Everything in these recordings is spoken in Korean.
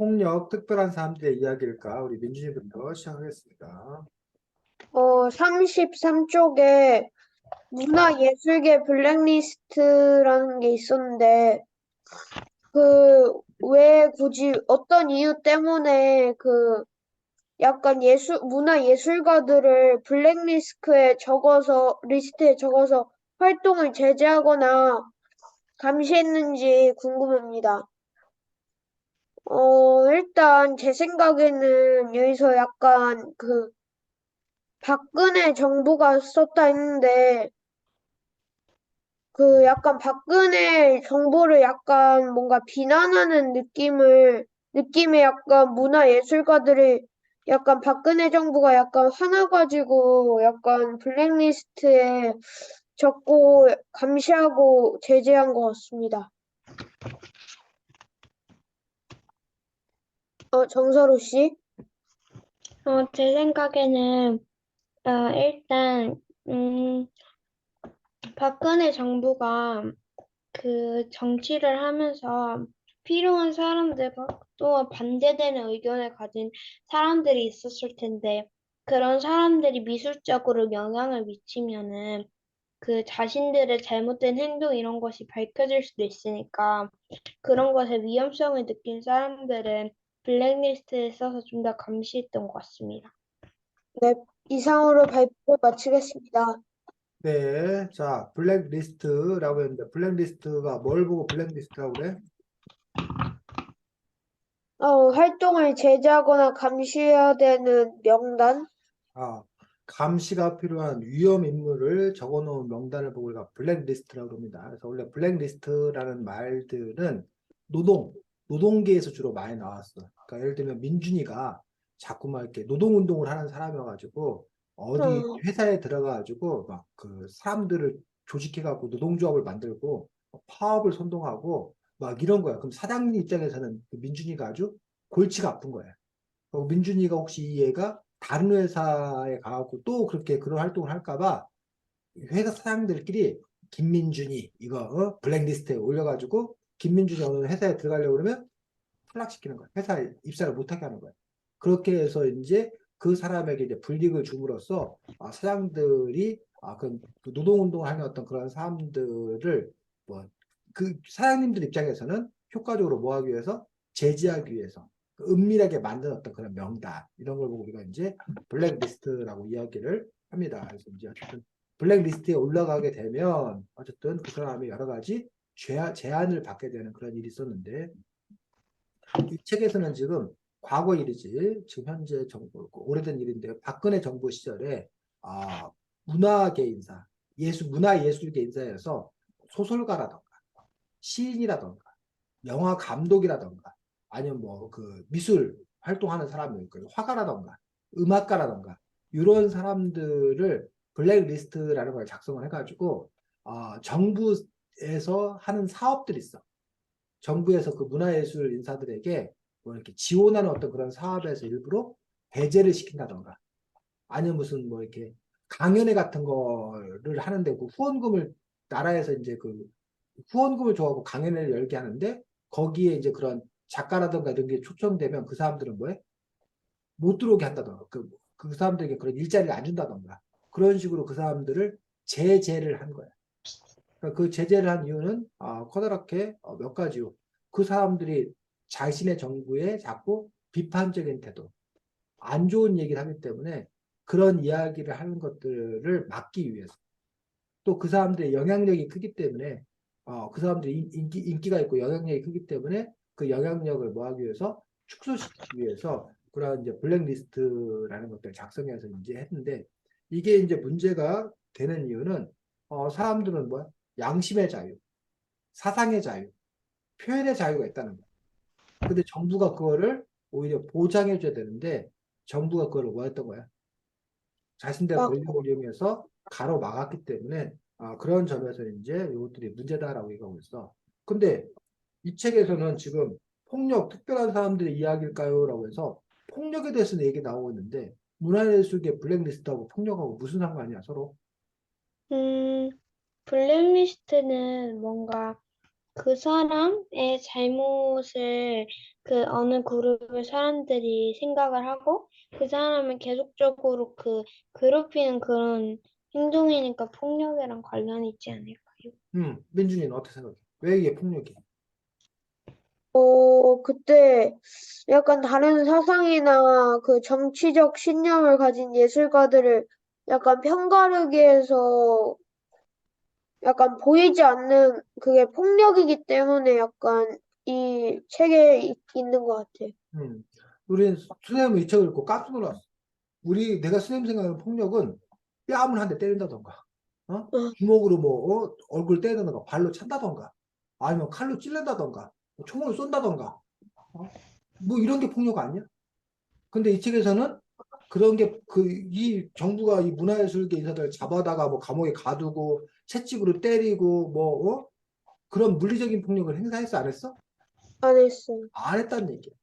폭력, 특별한 사람들의 이야기일까? 우리 민준이부터 시작하겠습니다. 33쪽에 문화예술계 블랙리스트라는 게 있었는데, 왜 굳이 어떤 이유 때문에 약간 문화예술가들을 리스트에 적어서 활동을 제재하거나 감시했는지 궁금합니다. 일단 제 생각에는 여기서 약간 박근혜 정부가 썼다 했는데, 약간 박근혜 정부를 약간 뭔가 비난하는 느낌의 약간 문화예술가들이 약간 박근혜 정부가 약간 화나가지고 약간 블랙리스트에 적고 감시하고 제재한 것 같습니다. 정서로 씨? 제 생각에는, 일단, 음, 박근혜 정부가 그 정치를 하면서 필요한 사람들과 또 반대되는 의견을 가진 사람들이 있었을 텐데, 그런 사람들이 미술적으로 영향을 미치면은 그 자신들의 잘못된 행동 이런 것이 밝혀질 수도 있으니까 그런 것에 위험성을 느낀 사람들은 블랙리스트에 써서 좀 더 감시했던 것 같습니다. 네, 이상으로 발표를 마치겠습니다. 네, 자, 블랙리스트라고 했는데, 블랙리스트가 뭘 보고 블랙리스트라고 그래? 활동을 제재하거나 감시해야 되는 명단? 아, 감시가 필요한 위험 인물을 적어놓은 명단을 보고 우리가 블랙리스트라고 합니다. 그래서 원래 블랙리스트라는 말들은 노동계에서 주로 많이 나왔어. 그러니까 예를 들면 민준이가 자꾸 막 이렇게 노동운동을 하는 사람이어가지고 어디 어, 회사에 들어가가지고 막 그 사람들을 조직해갖고 노동조합을 만들고 파업을 선동하고 막 이런 거야. 그럼 사장님 입장에서는 그 민준이가 아주 골치가 아픈 거야. 민준이가 혹시 이 얘가 다른 회사에 가고 또 그렇게 그런 활동을 할까봐 회사 사장들끼리 김민준이 이거 블랙리스트에 올려가지고 김민준이 어느 회사에 들어가려고 그러면 탈락시키는 거야. 회사에 입사를 못하게 하는 거야. 그렇게 해서 이제 그 사람에게 이제 불이익을 줌으로써 사장들이 그 노동운동을 하는 어떤 그런 사람들을 뭐 그 사장님들 입장에서는 효과적으로 뭐 하기 위해서 제지하기 위해서 그 은밀하게 만든 어떤 그런 명단 이런 걸 보고 우리가 이제 블랙리스트라고 이야기를 합니다. 그래서 이제 어쨌든 블랙리스트에 올라가게 되면 어쨌든 그 사람이 여러 가지 제한을 받게 되는 그런 일이 있었는데 이 책에서는 지금 과거 일이지, 지금 현재 정부, 오래된 일인데, 박근혜 정부 시절에, 아, 문화계 인사, 문화예술계 인사에서 소설가라던가, 시인이라던가, 영화 감독이라던가, 아니면 뭐, 그, 미술 활동하는 사람들, 그 화가라던가, 음악가라던가, 이런 사람들을 블랙리스트라는 걸 작성을 해가지고, 정부에서 하는 사업들이 있어. 정부에서 그 문화예술 인사들에게 뭐 이렇게 지원하는 어떤 그런 사업에서 일부러 배제를 시킨다던가 아니면 무슨 뭐 이렇게 강연회 같은 거를 하는데 그 후원금을 나라에서 이제 그 후원금을 줘가고 강연회를 열게 하는데 거기에 이제 그런 작가라든가 이런 게 초청되면 그 사람들은 뭐해? 못 들어오게 한다던가 그 사람들에게 그런 일자리를 안 준다던가 그런 식으로 그 사람들을 제재를 한 거야. 그러니까 그 제재를 한 이유는 커다랗게 몇 가지요. 그 사람들이 자신의 정부에 자꾸 비판적인 태도, 안 좋은 얘기를 하기 때문에 그런 이야기를 하는 것들을 막기 위해서 또 그 사람들의 영향력이 크기 때문에 그 사람들이 인기가 있고 영향력이 크기 때문에 그 영향력을 뭐하기 위해서 축소시키기 위해서 그런 이제 블랙리스트라는 것들을 작성해서 이제 했는데 이게 이제 문제가 되는 이유는 사람들은 뭐 양심의 자유, 사상의 자유, 표현의 자유가 있다는 거예요. 근데 정부가 그거를 오히려 보장해줘야 되는데 정부가 그걸 뭐 했던 거야? 자신들의 막, 권력을 이용해서 가로막았기 때문에 그런 점에서 이제 이것들이 문제다라고 얘기하고 있어. 근데 이 책에서는 지금 폭력, 특별한 사람들의 이야기일까요? 라고 해서 폭력에 대해서는 얘기 나오고 있는데 문화예술계 블랙리스트하고 폭력하고 무슨 상관이야 서로? 음, 블랙리스트는 뭔가 그 사람의 잘못을 그 어느 그룹의 사람들이 생각을 하고 그 사람을 계속적으로 괴롭히는 그런 행동이니까 폭력이랑 관련이 있지 않을까요? 민준이는 어떻게 생각해? 왜 이게 폭력이야? 그때 약간 다른 사상이나 그 정치적 신념을 가진 예술가들을 약간 편가르기 해서 약간 보이지 않는 그게 폭력이기 때문에 약간 이 책에 있는 것 같아. 음, 우리는 선생님 이 책을 읽고 깜짝 놀랐어. 내가 선생님 생각하는 폭력은 뺨을 한 대 때린다던가, 어, 주먹으로 뭐, 얼굴 때린다던가, 발로 찬다던가, 아니면 칼로 찔른다던가, 뭐 총을 쏜다던가, 뭐 이런 게 폭력 아니야? 근데 이 책에서는 그런 게, 이 정부가 이 문화예술계 인사들 잡아다가 뭐 감옥에 가두고, 채찍으로 때리고, 뭐, 그런 물리적인 폭력을 행사했어, 안 했어? 안 했어요. 안 했다는 얘기야.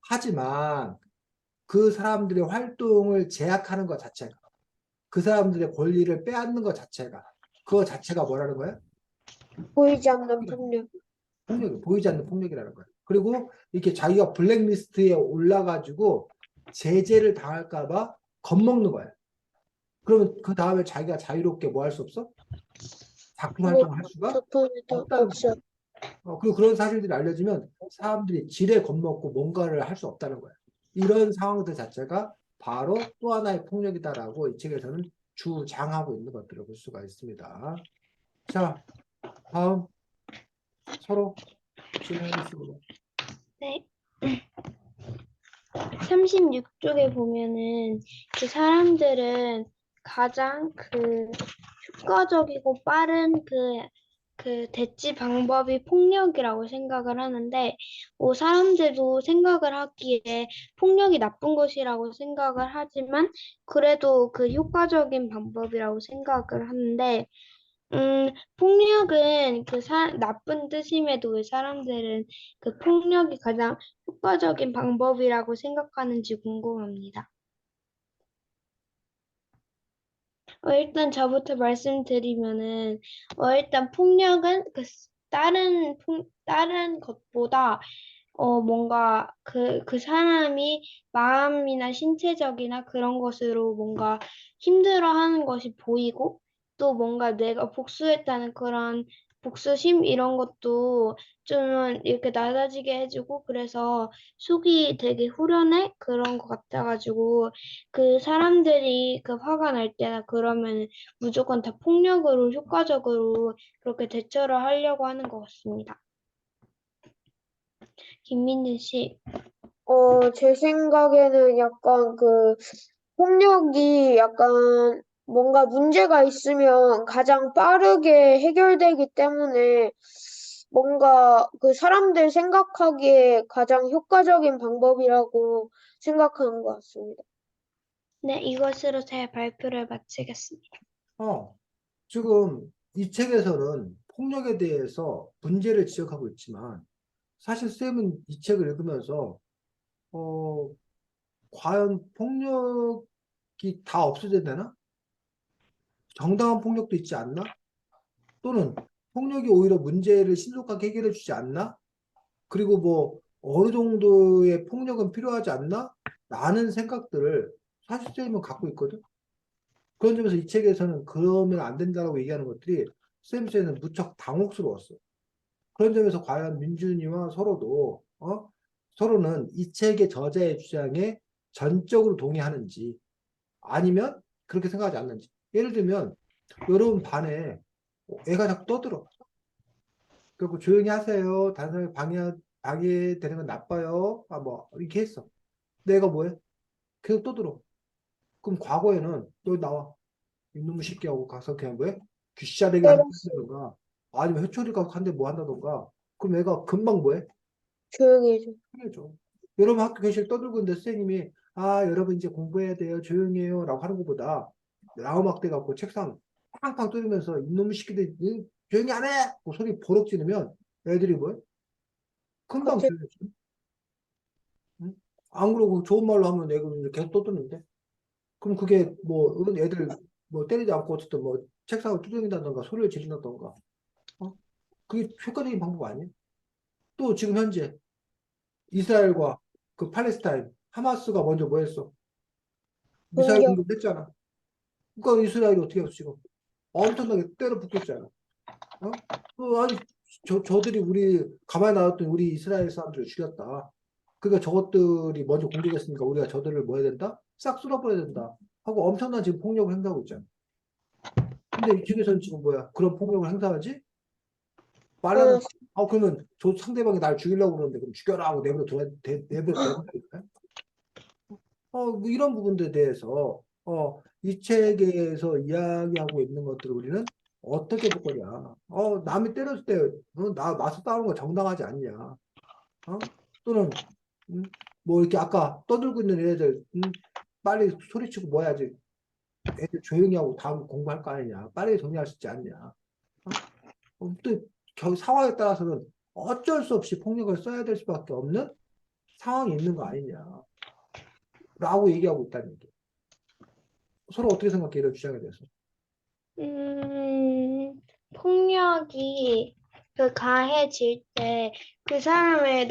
하지만 그 사람들의 활동을 제약하는 것 자체가, 그 사람들의 권리를 빼앗는 것 자체가, 그거 자체가 뭐라는 거야? 보이지 않는 폭력. 폭력이, 보이지 않는 폭력이라는 거야. 그리고 이렇게 자기가 블랙리스트에 올라가지고 제재를 당할까봐 겁먹는 거야. 그러면 그 다음에 자기가 자유롭게 뭐 할 수 없어? 작품 뭐 활동을 할 수가 작품에도 없다는 거야. 없어요. 그리고 그런 사실들이 알려지면 사람들이 지레 겁먹고 뭔가를 할 수 없다는 거야. 이런 상황들 자체가 바로 또 하나의 폭력이다라고 이 책에서는 주장하고 있는 것들을 볼 수가 있습니다. 자, 다음 서로 진행하겠습니다. 네. 36쪽에 보면은 그 사람들은 가장 효과적이고 빠른 그 대치 방법이 폭력이라고 생각을 하는데, 사람들도 생각을 하기에 폭력이 나쁜 것이라고 생각을 하지만, 그래도 그 효과적인 방법이라고 생각을 하는데, 폭력은 나쁜 뜻임에도 왜 사람들은 그 폭력이 가장 효과적인 방법이라고 생각하는지 궁금합니다. 일단 저부터 말씀드리면은, 일단 폭력은 다른 것보다, 뭔가 그 사람이 마음이나 신체적이나 그런 것으로 뭔가 힘들어하는 것이 보이고, 또 뭔가 내가 복수했다는 그런 복수심 이런 것도 좀 이렇게 낮아지게 해주고, 그래서 속이 되게 후련해 그런 것 같아가지고, 그 사람들이 그 화가 날 때나 그러면 무조건 다 폭력으로 효과적으로 그렇게 대처를 하려고 하는 것 같습니다. 김민진 씨. 제 생각에는 약간 그 폭력이 약간 뭔가 문제가 있으면 가장 빠르게 해결되기 때문에 뭔가 그 사람들 생각하기에 가장 효과적인 방법이라고 생각하는 것 같습니다. 네, 이것으로 제 발표를 마치겠습니다. 어, 지금 이 책에서는 폭력에 대해서 문제를 지적하고 있지만 사실 쌤은 이 책을 읽으면서 어, 과연 폭력이 다 없어져야 되나? 정당한 폭력도 있지 않나? 또는 폭력이 오히려 문제를 신속하게 해결해 주지 않나? 그리고 뭐 어느 정도의 폭력은 필요하지 않나? 라는 생각들을 사실 쌤은 갖고 있거든. 그런 점에서 이 책에서는 그러면 안 된다고 얘기하는 것들이 쌤한테는 무척 당혹스러웠어. 그런 점에서 과연 민준이와 서로는 이 책의 저자의 주장에 전적으로 동의하는지 아니면 그렇게 생각하지 않는지. 예를 들면 여러분 반에 애가 자꾸 떠들어. 그리고 조용히 하세요. 다른 사람이 방해되는 건 나빠요. 뭐 이렇게 했어. 내가 뭐해? 계속 떠들어. 그럼 과거에는 너 나와. 이놈의 새끼하고 가서 그냥 뭐해? 귀싸대기 때렸어요. 한다던가 아니면 회초리 갖고 한 대 뭐 한다던가 그럼 애가 금방 뭐해? 조용히 해줘. 해줘. 여러분 학교 교실 떠들고 있는데 선생님이 여러분 이제 공부해야 돼요. 조용히 해요. 라고 하는 것보다 라우막대 갖고 책상 팡팡 뚫으면서 이놈의 새끼들 조용히 안 해! 뭐 소리 버럭 지르면 애들이 뭐해? 금방 갑자기 조용해져. 응? 안 그러고 좋은 말로 하면 애가 계속 떠드는데 그럼 그게 뭐 애들 뭐 때리지 않고 어쨌든 뭐 책상을 두드린다던가 소리를 지른다던가 어? 그게 효과적인 방법 아니에요? 또 지금 현재 이스라엘과 그 팔레스타인, 하마스가 먼저 뭐 했어? 미사일 공격. 공격했잖아. 그러니까 이스라엘이 어떻게 했어, 지금? 엄청나게 때려 붓겠잖아. 어? 아니, 저들이 우리, 가만히 놔뒀더니 우리 이스라엘 사람들을 죽였다. 그러니까 저것들이 먼저 공격했으니까 우리가 저들을 뭐 해야 된다? 싹 쓸어버려야 된다. 하고 엄청난 지금 폭력을 행사하고 있잖아. 근데 이쪽에서는 지금 뭐야? 그런 폭력을 행사하지? 말하는, 어, 그러면 저 상대방이 날 죽이려고 그러는데 그럼 죽여라 하고 내버려 둬야 뭐 이런 부분들에 대해서, 이 책에서 이야기하고 있는 것들을 우리는 어떻게 볼 거냐. 남이 때렸을 때, 나 맞서 싸우는 거 정당하지 않냐. 또는, 음, 뭐 이렇게 아까 떠들고 있는 애들, 빨리 소리치고 뭐 해야지. 애들 조용히 하고 다음 공부할 거 아니냐. 빨리 정리할 수 있지 않냐. 또, 상황에 따라서는 어쩔 수 없이 폭력을 써야 될 수밖에 없는 상황이 있는 거 아니냐. 라고 얘기하고 있다는 얘기. 서로 어떻게 생각해, 이런 주장에 대해서? 폭력이 그 가해질 때 그 사람을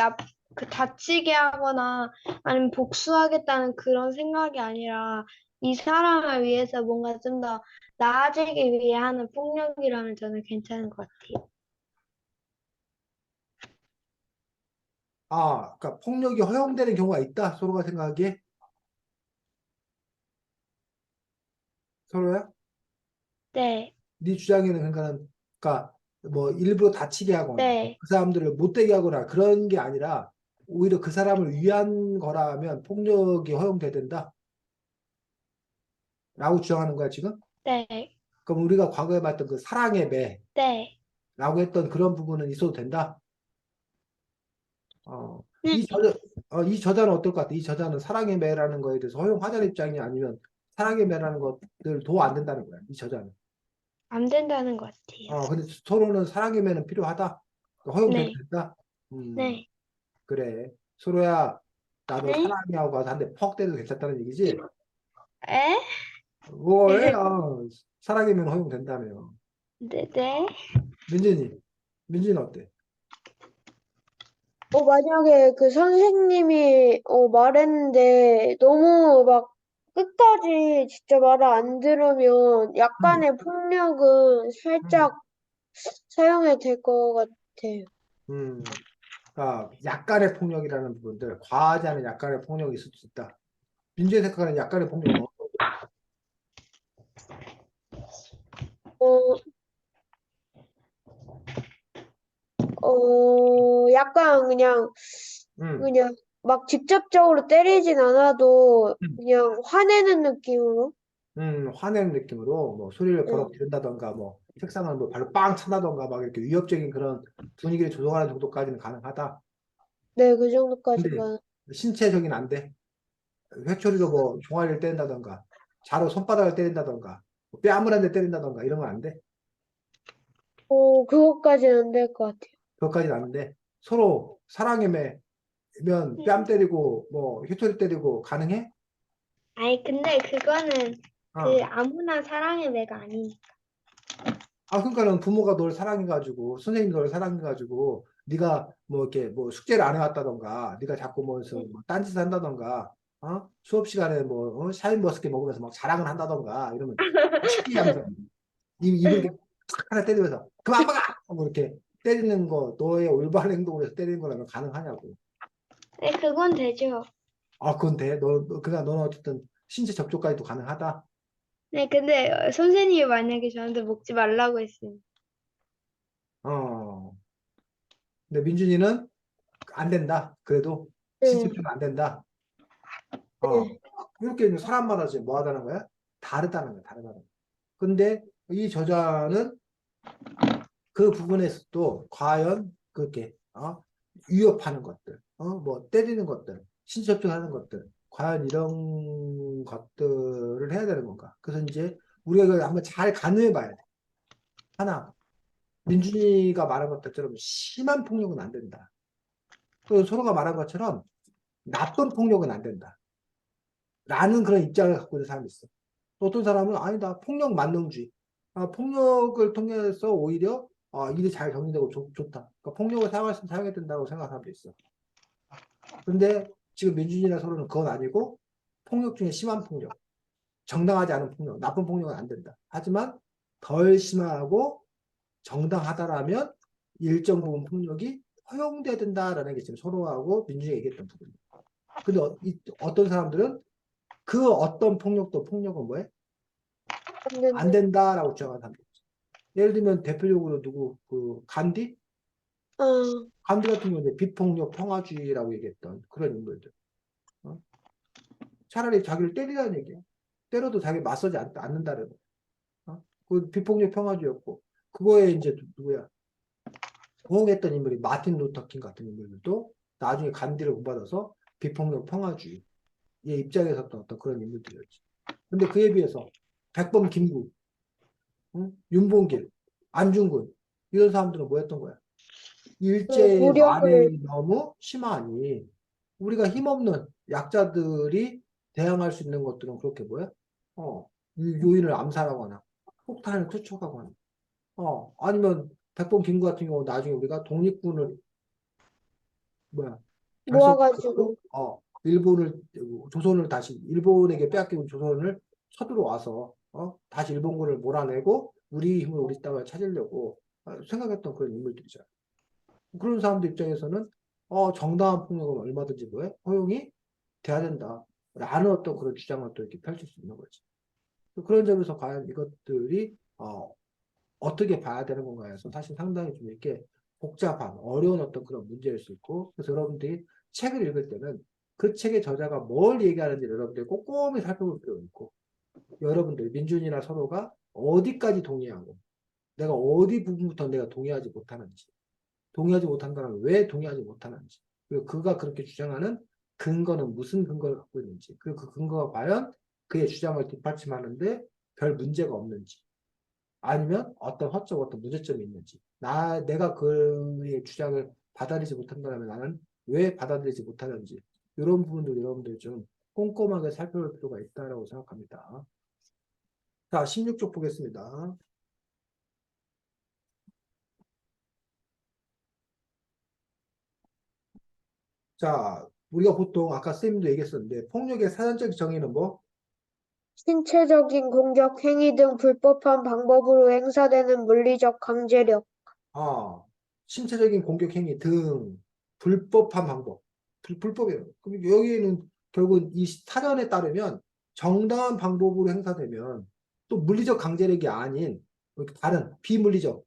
그 다치게 하거나 아니면 복수하겠다는 그런 생각이 아니라 이 사람을 위해서 뭔가 좀 더 나아지기 위해 하는 폭력이라면 저는 괜찮은 것 같아요. 그러니까 폭력이 허용되는 경우가 있다. 서로가 생각하기에. 서로야? 네, 네 주장에는 그러니까 뭐 일부러 다치게 하거나 네, 그 사람들을 못되게 하거나 그런 게 아니라 오히려 그 사람을 위한 거라면 폭력이 허용돼야 된다. 라고 주장하는 거야, 지금? 네, 그럼 우리가 과거에 봤던 그 사랑의 네. 매라고 했던 그런 부분은 있어도 된다. 어, 네, 이 저자는 어떨 것 같아? 이 저자는 사랑의 매라는 거에 대해서 허용하자는 입장이 아니면 사랑의 매라는 것들 도 안 된다는 거야, 이 저자는. 안 된다는 것 같아요. 근데 서로는 사랑의 매는 필요하다. 허용돼도 네, 된다. 음, 네, 그래. 서로야, 나도 네, 사랑해 하고 가서 한 대 퍽 때려도 괜찮다는 얘기지? 에? 왜? 사랑의 매는 허용된다며. 네, 네. 민진이, 민진이 어때? 만약에 그 선생님이 말했는데 너무 막 끝까지 진짜 말을 안 들으면 음, 약간의 폭력은 음, 살짝 사용해도 될 것 같아요. 음. 약간의 폭력이라는 부분들, 과하지 않은 약간의 폭력이 있을 수 있다. 민준이 생각하는 약간의 폭력은 어떤 거야? 어, 약간 음, 그냥 막 직접적으로 때리진 않아도 음. 그냥 화내는 느낌으로? 화내는 느낌으로 뭐 소리를 응. 버럭 지른다던가 뭐 책상을 뭐 발로 빵 차다던가 막 이렇게 위협적인 그런 분위기를 조성하는 정도까지는 가능하다. 네, 그 근데 정도까지만. 신체적인 안 돼. 회초리로 뭐 종아리를 때린다던가 자로 손바닥을 때린다던가 뭐 뺨을 한 대 때린다던가 이런 건 안 돼. 그것까지는 안 될 것 같아요. 그것까지는 안 돼. 서로 사랑에 매면 뺨 때리고 뭐 회초리 때리고 가능해? 아니, 근데 그거는 그 어. 아무나 사랑의 매가 아니니까. 그러니까는 부모가 널 사랑해가지고 선생님이 널 사랑해가지고 네가 뭐 이렇게 뭐 숙제를 안 해왔다던가 네가 자꾸 뭐 딴짓을 한다던가 수업 시간에 뭐 샤인머스켓 먹으면서 막 자랑을 한다던가 이러면 시끼 하면서 입을 이렇게 탁 하나 때리면서 그만 막아 하고 이렇게 때리는 거 너의 올바른 행동을 해서 때리는 거라면 가능하냐고. 네, 그건 되죠. 그건 돼. 그냥 너는 어쨌든 신체 접촉까지도 가능하다. 네, 근데 선생님이 만약에 저한테 먹지 말라고 했어요. 어 근데 민준이는 안 된다. 그래도 신체 네, 접촉은 안 된다. 어, 네. 이렇게 이제 사람마다 지금 뭐 하다는 거야? 다르다는 거야, 다르다는 거야. 근데 이 저자는 그 부분에서도 과연 그렇게, 위협하는 것들, 뭐 때리는 것들, 신체접촉하는 것들, 과연 이런 것들을 해야 되는 건가? 그래서 이제 우리가 이걸 한번 잘 가늠해 봐야 돼. 하나, 민준이가 말한 것처럼 심한 폭력은 안 된다. 또 서로가 말한 것처럼 나쁜 폭력은 안 된다. 라는 그런 입장을 갖고 있는 사람이 있어. 또 어떤 사람은 아니다. 폭력 만능주의. 폭력을 통해서 오히려 일이 잘 정리되고 좋다. 그러니까 폭력을 사용할 수 사용해야 된다고 생각하는 사람도 있어. 근데 지금 민준이나 서로는 그건 아니고 폭력 중에 심한 폭력, 정당하지 않은 폭력, 나쁜 폭력은 안 된다. 하지만 덜 심하고 정당하다라면 일정 부분 폭력이 허용돼야 된다라는 게 지금 서로하고 민준이가 얘기했던 부분이에요. 근데 어떤 사람들은 그 어떤 폭력도 폭력은 뭐해? 안 없는데. 된다라고 주장하는 사람들. 예를 들면 대표적으로 누구 간디? 어, 간디 같은 경우는 비폭력 평화주의라고 얘기했던 그런 인물들. 어? 차라리 자기를 때리라는 얘기야. 때려도 자기 맞서지 않는다는 거. 그 비폭력 평화주의였고 그거에 이제 누구야? 호응했던 인물이 마틴 루터 킹 같은 인물들도 나중에 간디를 본받아서 비폭력 평화주의의 입장에 섰던 어떤 그런 인물들이었지. 근데 그에 비해서 백범 김구, 응? 윤봉길, 안중근 이런 사람들은 뭐였던 거야? 일제의 무력을, 만행이 너무 심하니 우리가 힘없는 약자들이 대항할 수 있는 것들은 그렇게 뭐야? 요인을 암살하거나 폭탄을 투척하거나 아니면 백범 김구 같은 경우 나중에 우리가 독립군을 뭐야 모아가지고, 결성해가지고 일본을 조선을 다시 일본에게 빼앗기고 조선을 쳐들어와서 다시 일본군을 몰아내고 우리 힘을 우리 땅을 찾으려고 생각했던 그런 인물들이죠. 그런 사람들 입장에서는 정당한 폭력은 얼마든지 뭐해 허용이 돼야 된다. 라는 어떤 그런 주장을 또 이렇게 펼칠 수 있는 거지. 그런 점에서 과연 이것들이 어떻게 봐야 되는 건가 해서 사실 상당히 좀 이렇게 복잡한 어려운 어떤 그런 문제일 수 있고 그래서 여러분들이 책을 읽을 때는 그 책의 저자가 뭘 얘기하는지 여러분들이 꼼꼼히 살펴볼 필요가 있고 여러분들 민준이나 서로가 어디까지 동의하고 내가 어디 부분부터 내가 동의하지 못하는지 동의하지 못한다면 왜 동의하지 못하는지 그리고 그가 그렇게 주장하는 근거는 무슨 근거를 갖고 있는지 그리고 그 근거가 과연 그의 주장을 뒷받침하는데 별 문제가 없는지 아니면 어떤 허점, 어떤 문제점이 있는지, 내가 그의 주장을 받아들이지 못한다면 나는 왜 받아들이지 못하는지, 이런 부분들 여러분들 좀 꼼꼼하게 살펴볼 필요가 있다고 생각합니다. 자, 16쪽 보겠습니다. 자, 우리가 보통 아까 쌤도 얘기했었는데, 폭력의 사전적 정의는 뭐? 신체적인 공격 행위 등 불법한 방법으로 행사되는 물리적 강제력. 아, 신체적인 공격 행위 등 불법한 방법. 불법이에요. 그럼 여기에는 결국은 이 사전에 따르면 정당한 방법으로 행사되면 또 물리적 강제력이 아닌 다른 비물리적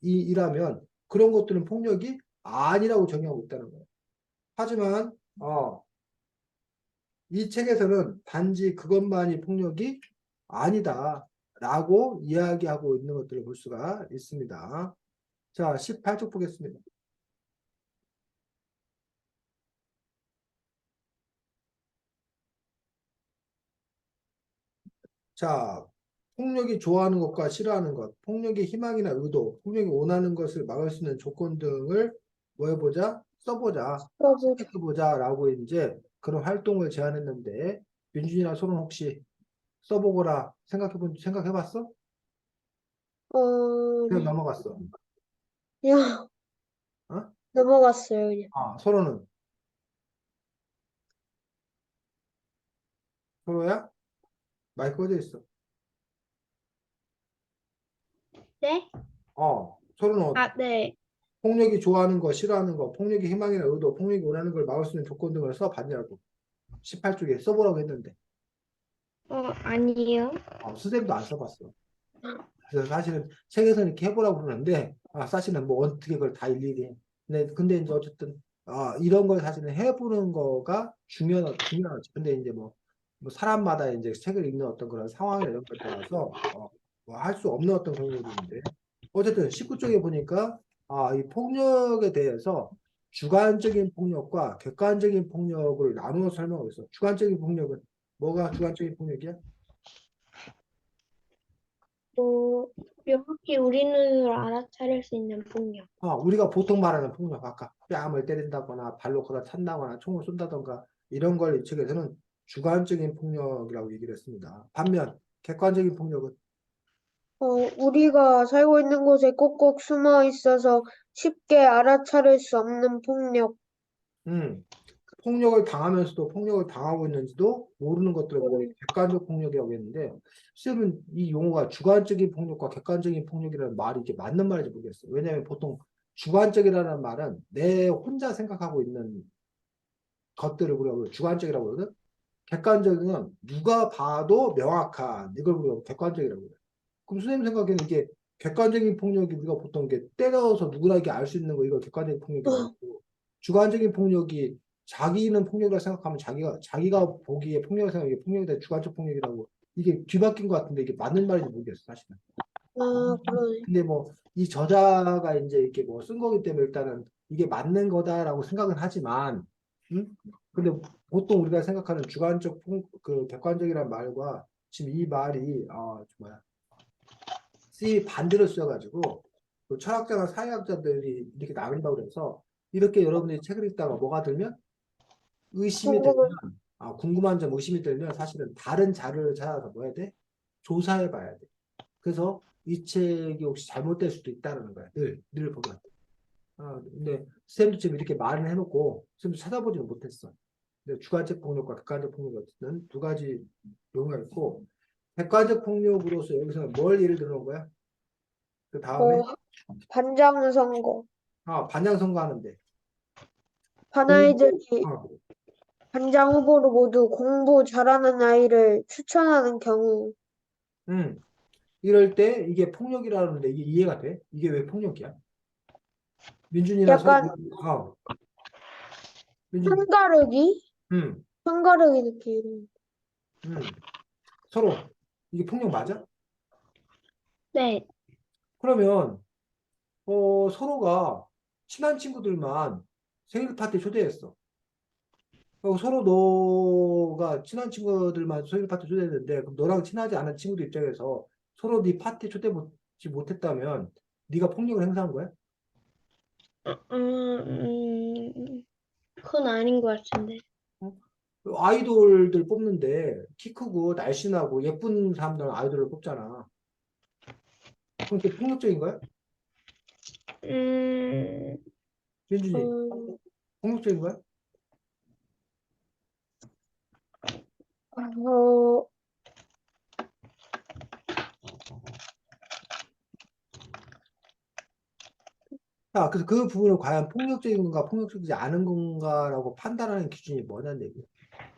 이라면 그런 것들은 폭력이 아니라고 정의하고 있다는 거예요. 하지만 이 책에서는 단지 그것만이 폭력이 아니다라고 이야기하고 있는 것들을 볼 수가 있습니다. 자, 18쪽 보겠습니다. 자, 폭력이 좋아하는 것과 싫어하는 것, 폭력의 희망이나 의도, 폭력이 원하는 것을 막을 수 있는 조건 등을 뭐 해보자? 써보자. 써보자. 생각해보자라고 이제 그런 활동을 제안했는데, 민준이나 소론 혹시 써보거나 생각해봤어? 그냥 네. 넘어갔어. 그냥 어? 넘어갔어요, 그냥. 서로는? 서로야? 마이크 꺼져 있어. 네? 서로는 아, 네. 폭력이 좋아하는 거, 싫어하는 거, 폭력의 희망이나 의도, 폭력이 원하는 걸 막을 수 있는 조건 등을 써봤냐고. 18쪽에 써보라고 했는데. 아니요. 수쌤도 안 써봤어. 그래서 사실은 책에서 이렇게 해보라고 그러는데, 사실은 뭐 어떻게 그걸 다 일일이 해. 근데 이제 어쨌든, 이런 걸 사실은 해보는 거가 중요하지. 근데 이제 뭐 사람마다 이제 책을 읽는 어떤 그런 상황이나 이런 것에 따라서, 할 수 없는 어떤 경우들인데, 어쨌든 19쪽에 보니까, 이 폭력에 대해서 주관적인 폭력과 객관적인 폭력을 나누어 설명하고 있어. 주관적인 폭력은 뭐가 주관적인 폭력이야? 어, 명확히 우리 눈으로 알아차릴 수 있는 폭력. 우리가 보통 말하는 폭력, 아까 뺨을 때린다거나 발로 걷어찬다거나 총을 쏜다던가 이런 걸 이 책에서는 주관적인 폭력이라고 얘기를 했습니다. 반면 객관적인 폭력은 우리가 살고 있는 곳에 꼭꼭 숨어 있어서 쉽게 알아차릴 수 없는 폭력. 음, 폭력을 당하면서도 폭력을 당하고 있는지도 모르는 것들을 우리가 음, 객관적 폭력이라고 했는데, 쌤은 이 용어가 주관적인 폭력과 객관적인 폭력이라는 말이 이게 맞는 말인지 모르겠어요. 왜냐하면 보통 주관적이라는 말은 내 혼자 생각하고 있는 것들을 우리가 주관적이라고 그러거든. 객관적인 누가 봐도 명확한 이걸 우리가 객관적이라고 그래요. 그럼 선생님 생각에는 이게 객관적인 폭력이 우리가 보통 이게 때려서 누구나 이게 알 수 있는 거 이걸 객관적인 폭력이라고 하고 주관적인 폭력이 자기는 폭력이라고 생각하면 자기가 보기에 폭력을 생각하기에 폭력이다 주관적 폭력이라고 이게 뒤바뀐 것 같은데 이게 맞는 말인지 모르겠어 사실은. 그러네. 근데 뭐 이 저자가 이제 이렇게 뭐 쓴 거기 때문에 일단은 이게 맞는 거다라고 생각은 하지만, 근데 보통 우리가 생각하는 그 객관적이란 말과 지금 이 말이 뭐야 C 반대로 쓰여가지고 그 철학자나 사회학자들이 이렇게 나눈다고 그래서 이렇게 여러분들이 책을 읽다가 뭐가 들면 의심이 들면 궁금해. 궁금한 점 의심이 들면 사실은 다른 자료를 찾아서 뭐 해야 돼? 조사해 봐야 돼. 그래서 이 책이 혹시 잘못될 수도 있다는 거야. 늘 보면. 근데 쌤도 지금 이렇게 말을 해놓고 쌤도 찾아보지는 못했어. 근데 주관적 폭력과 객관적 폭력 같은 두 가지 용어가 있고 객관적 폭력으로서 여기서는 뭘 예를 들어 놓은 거야? 그 다음에 뭐, 반장 선거. 반장 선거하는데 반 공부 아이들이 반장 후보로 모두 공부 잘하는 아이를 추천하는 경우. 음, 이럴 때 이게 폭력이라는데 이게 이해가 돼? 이게 왜 폭력이야? 민준이나 약간 어, 민준, 편가르기? 음, 편가르기 느낌. 음, 서로 이게 폭력 맞아? 네. 그러면 서로가 친한 친구들만 생일 파티 초대했어. 그리고 서로 너가 친한 친구들만 생일 파티 초대했는데 그럼 너랑 친하지 않은 친구들 입장에서 서로 네 파티 초대하지 못했다면 네가 폭력을 행사한 거야? 그건 아닌 것 같은데. 어? 아이돌들 뽑는데 키 크고 날씬하고 예쁜 사람들은 아이돌을 뽑잖아. 그럼 그게 폭력적인 거야? 음, 민준이, 음, 폭력적인 거야? 어, 그래서 그 부분을 과연 폭력적인 건가, 폭력적이지 않은 건가라고 판단하는 기준이 뭐냐는 얘기야.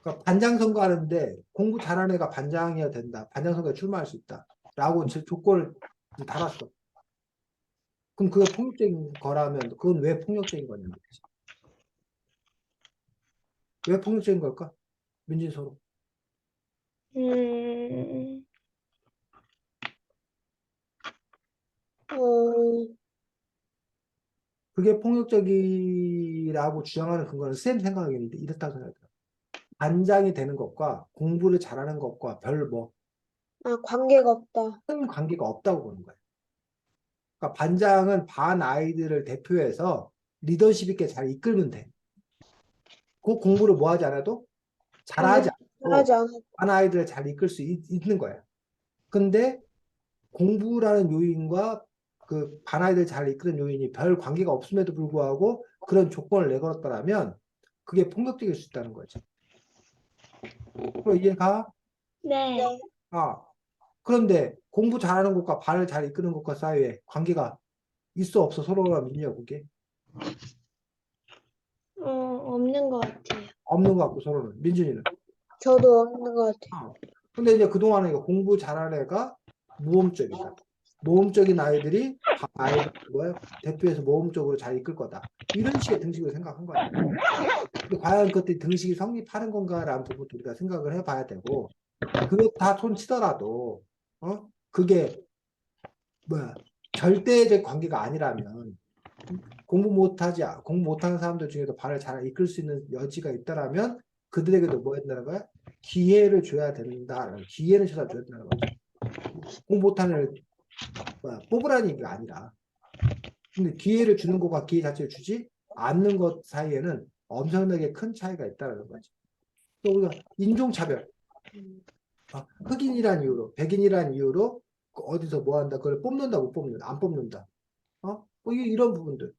그러니까 반장 선거하는데 공부 잘하는 애가 반장이어야 된다. 반장 선거에 출마할 수 있다. 라고 제 조건을 달았어. 그럼 그게 폭력적인 거라면 그건 왜 폭력적인 거냐는 얘기지. 왜 폭력적인 걸까? 민준 서로. 음, 어, 그게 폭력적이라고 주장하는 근거는 쌤 생각에는 이렇다고 생각해요. 반장이 되는 것과 공부를 잘하는 것과 별 뭐, 관계가 없다. 큰 관계가 없다고 보는 거예요. 그러니까 반장은 반 아이들을 대표해서 리더십 있게 잘 이끌면 돼. 그 공부를 뭐 하지 않아도 잘하지 잘하지 않고 않아. 반 아이들을 잘 이끌 수 있는 거예요. 근데 공부라는 요인과 그 반 아이들 잘 이끄는 요인이 별 관계가 없음에도 불구하고 그런 조건을 내걸었더라면 그게 폭력적일 수 있다는 거지. 이해가? 네. 네. 아, 그런데 공부 잘하는 것과 반을 잘 이끄는 것과 사이에 관계가 있어 없어 서로가 믿냐 그게 없는 것 같아요. 없는 것 같고 서로는 민준이는 저도 없는 것 같아요. 근데 이제 그동안에 공부 잘하는 애가 모험적이다 모험적인 아이들이 반 아이들 뭐야 대표해서 모험적으로 잘 이끌 거다 이런 식의 등식을 생각한 거야 근데 과연 그것들이 등식이 성립하는 건가라는 부분도 우리가 생각을 해봐야 되고 그것 다 손치더라도 그게 뭐야 절대적 관계가 아니라면 공부 못하는 사람들 중에도 발을 잘 이끌 수 있는 여지가 있다라면 그들에게도 뭐 해야 된다는 거야? 기회를 줘야 된다. 기회를 줘야 된다는 거지. 공부 못하는 애를 뽑으라는 얘기가 아니라. 근데 기회를 주는 것과 기회 자체를 주지 않는 것 사이에는 엄청나게 큰 차이가 있다는 거지. 또 우리가 인종차별, 흑인이란 이유로, 백인이란 이유로 어디서 뭐 한다. 그걸 뽑는다, 못 뽑는다, 안 뽑는다. 뭐 이런 부분들.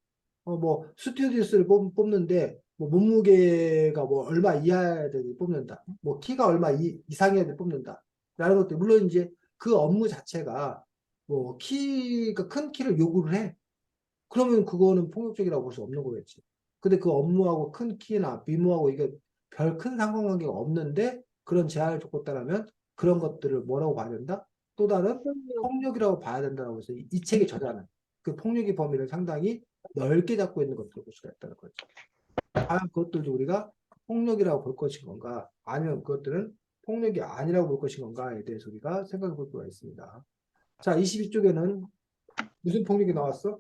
뭐 스튜디오스를 뽑는데 뭐 몸무게가 뭐 얼마 이하여야 되지 뽑는다. 뭐 키가 얼마 이상이어야 돼 뽑는다. 라는 것들. 물론 이제 그 업무 자체가 뭐 키가 큰 키를 요구를 해. 그러면 그거는 폭력적이라고 볼 수 없는 거겠지. 근데 그 업무하고 큰 키나 미모하고 이게 별 큰 상관관계가 없는데 그런 제한을 줬다라면 그런 것들을 뭐라고 봐야 된다? 또 다른 폭력. 폭력이라고 봐야 된다고 해서 이 책의 저자는 그 폭력의 범위를 상당히 넓게 잡고 있는 것들을 볼 수가 있다는 거죠. 과연 그것들도 우리가 폭력이라고 볼 것인 건가? 아니면 그것들은 폭력이 아니라고 볼 것인 건가에 대해서 우리가 생각해 볼 필요가 있습니다. 자, 22쪽에는 무슨 폭력이 나왔어?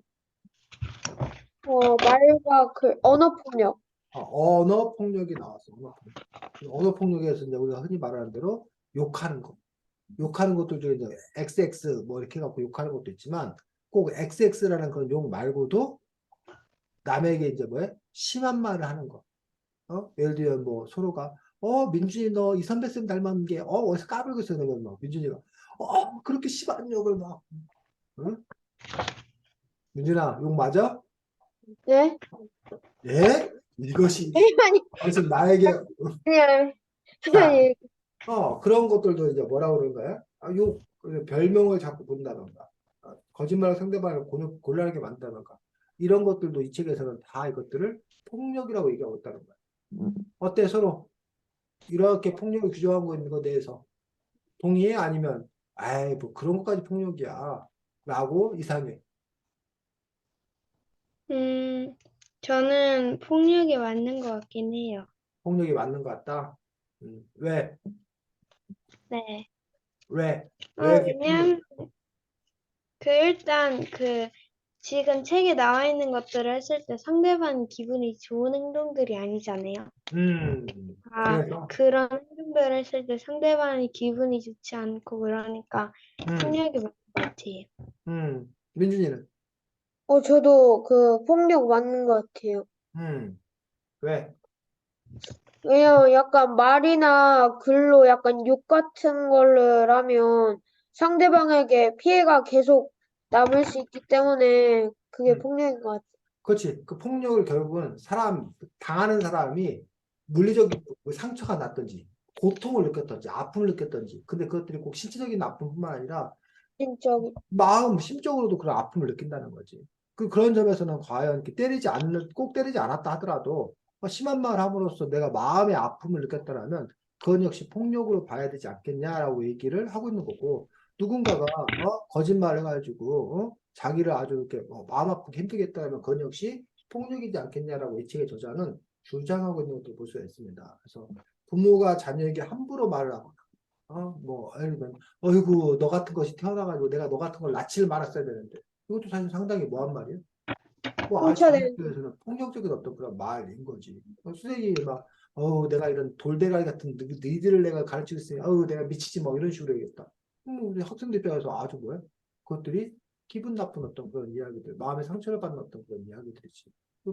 말과 언어 폭력. 언어 폭력이 나왔어. 언어 폭력에서 이제 우리가 흔히 말하는 대로 욕하는 거. 욕하는 것도 중에 이제 XX 뭐 이렇게 해갖고 욕하는 것도 있지만 꼭 XX라는 그런 욕 말고도 남에게 이제 뭐야? 심한 말을 하는 거. 예를 들면 뭐 서로가 민준이 너 이 선배 쌤 닮았는 게 어디서 까불고 있어 그러면 막 민준이가 그렇게 심한 욕을 막 응? 민준아 욕 맞아? 네? 예? 이것이 아니, 무슨 나에게 아니, 자 아니, 그런 것들도 이제 뭐라고 그러는 거야? 욕, 별명을 자꾸 본다던가, 거짓말을 상대방을 곤란하게 만든다던가, 이런 것들도 이 책에서는 다 이것들을 폭력이라고 얘기하고 있다는 거야. 어때, 서로? 이렇게 폭력을 규정하고 있는 것에 대해서 동의해? 아니면, 아이, 뭐 그런 것까지 폭력이야. 라고 이상해. 음, 저는 폭력이 맞는 것 같긴 해요. 폭력이 맞는 것 같다. 왜? 네. 왜? 왜 그게 폭력? 왜냐면 일단 지금 책에 나와 있는 것들을 했을 때 상대방 기분이 좋은 행동들이 아니잖아요. 그래서, 그런 행동들을 했을 때 상대방이 기분이 좋지 않고 그러니까 음, 폭력이 맞는 것 같아요. 민준이는, 저도 폭력 맞는 것 같아요. 왜? 왜냐면 약간 말이나 글로 약간 욕 같은 거를 하면 상대방에게 피해가 계속 남을 수 있기 때문에 그게 음. 폭력인 것 같아요. 그렇지. 그 폭력을 결국은 당하는 사람이 물리적인 그 상처가 났든지, 고통을 느꼈든지, 아픔을 느꼈든지, 근데 그것들이 꼭 신체적인 아픔뿐만 아니라 진짜. 심적으로도 그런 아픔을 느낀다는 거지. 그런 점에서는 과연 이렇게 꼭 때리지 않았다 하더라도 심한 말 함으로써 내가 마음의 아픔을 느꼈다라면 그건 역시 폭력으로 봐야 되지 않겠냐라고 얘기를 하고 있는 거고 누군가가 거짓말 해가지고 자기를 아주 이렇게 마음 아프게 힘들게 했다면 그건 역시 폭력이지 않겠냐라고 이 책의 저자는 주장하고 있는 것도 볼 수가 있습니다. 그래서 부모가 자녀에게 함부로 말을 하거나 뭐, 예를 들면, 어이구, 너 같은 것이 태어나가지고 내가 너 같은 걸 낳지를 말았어야 되는데. 이것도 사실 상당히 뭐한 말이에요? 훔쳐내. 자녀들에서는 폭력적인 어떤 그런 말인 거지. 수석이 막, 내가 이런 돌대가리 같은 너희들을 내가 가르치고 있으니, 내가 미치지 뭐 이런 식으로 얘기했다. 우리 학생들 입장에서 아주 뭐야? 그것들이 기분 나쁜 어떤 그런 이야기들, 마음의 상처를 받는 어떤 그런 이야기들이지.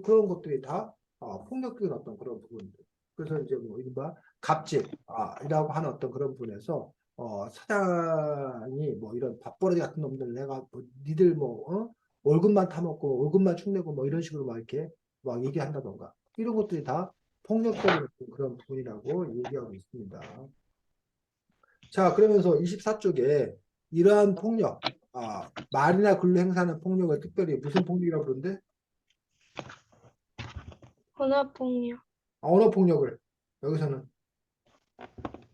그런 것들이 다 폭력적인 어떤 그런 부분들. 그래서 이제 뭐 이른바 갑질이라고 하는 어떤 그런 부분에서 사장이 뭐 이런 밥벌이 같은 놈들 내가 뭐 니들 월급만 타먹고 월급만 축내고 뭐 이런 식으로 막 이렇게 막 얘기한다던가 이런 것들이 다 폭력적인 어떤 그런 부분이라고 얘기하고 있습니다. 자, 그러면서 24쪽에 이러한 폭력, 말이나 글로 행사하는 폭력을 특별히 무슨 폭력이라고 부르는데? 언어 폭력. 언어 폭력을 여기서는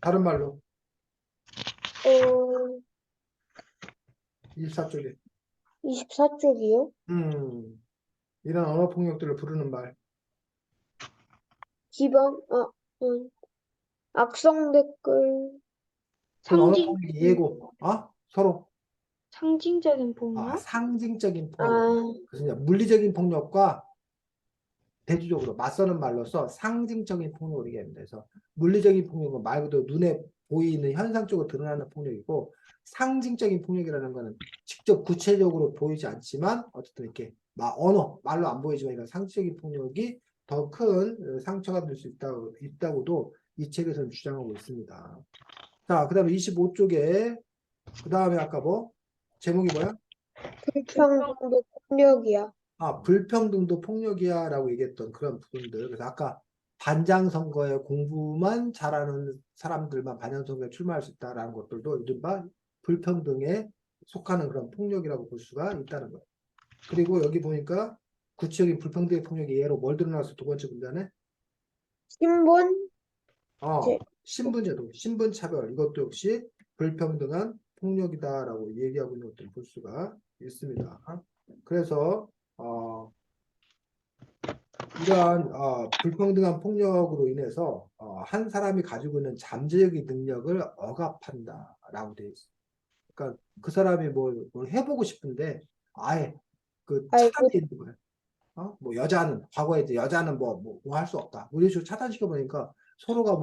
다른 말로 어, 24쪽에 24쪽이요? 이런 언어 폭력들을 부르는 말. 기방, 악성 댓글. 그건 언어 상징 폭력이 예고, 서로 상징적인 폭력? 상징적인 아, 폭력. 그래서 이제 물리적인 폭력과 대조적으로 맞서는 말로서 상징적인 폭력을 얘기합니다. 그래서 물리적인 폭력은 말 그대로 눈에 보이는 현상적으로 드러나는 폭력이고 상징적인 폭력이라는 것은 직접 구체적으로 보이지 않지만 어쨌든 이렇게 말로 안 보이지만 이런 상징적인 폭력이 더 큰 상처가 될 수 있다고도 이 책에서는 주장하고 있습니다. 자, 그 다음에 25쪽에 그 다음에 아까 뭐 제목이 뭐야? 불평등도 폭력이야. 아, 불평등도 폭력이야라고 얘기했던 그런 부분들. 그래서 아까 반장 선거에 공부만 잘하는 사람들만 반장 선거에 출마할 수 있다라는 것들도 이른바 불평등에 속하는 그런 폭력이라고 볼 수가 있다는 거예요. 그리고 여기 보니까 구체적인 불평등의 폭력이 예로 뭘 드러났어? 두 번째 문단에 신분, 제, 신분제도, 신분차별 이것도 역시 불평등한 폭력이다라고 얘기하고 있는 것들을 볼 수가 있습니다. 그래서 이러한 불평등한 폭력으로 인해서 한 사람이 가지고 있는 잠재적인 능력을 억압한다라고 되어 있어요. 그러니까 그 사람이 뭘 해보고 싶은데 아예 그 알고, 차단돼 있는 거예요. 뭐 여자는 과거에 이제 여자는 뭐 할 수 없다. 뭐 이런 식으로 차단시켜 보니까 서로가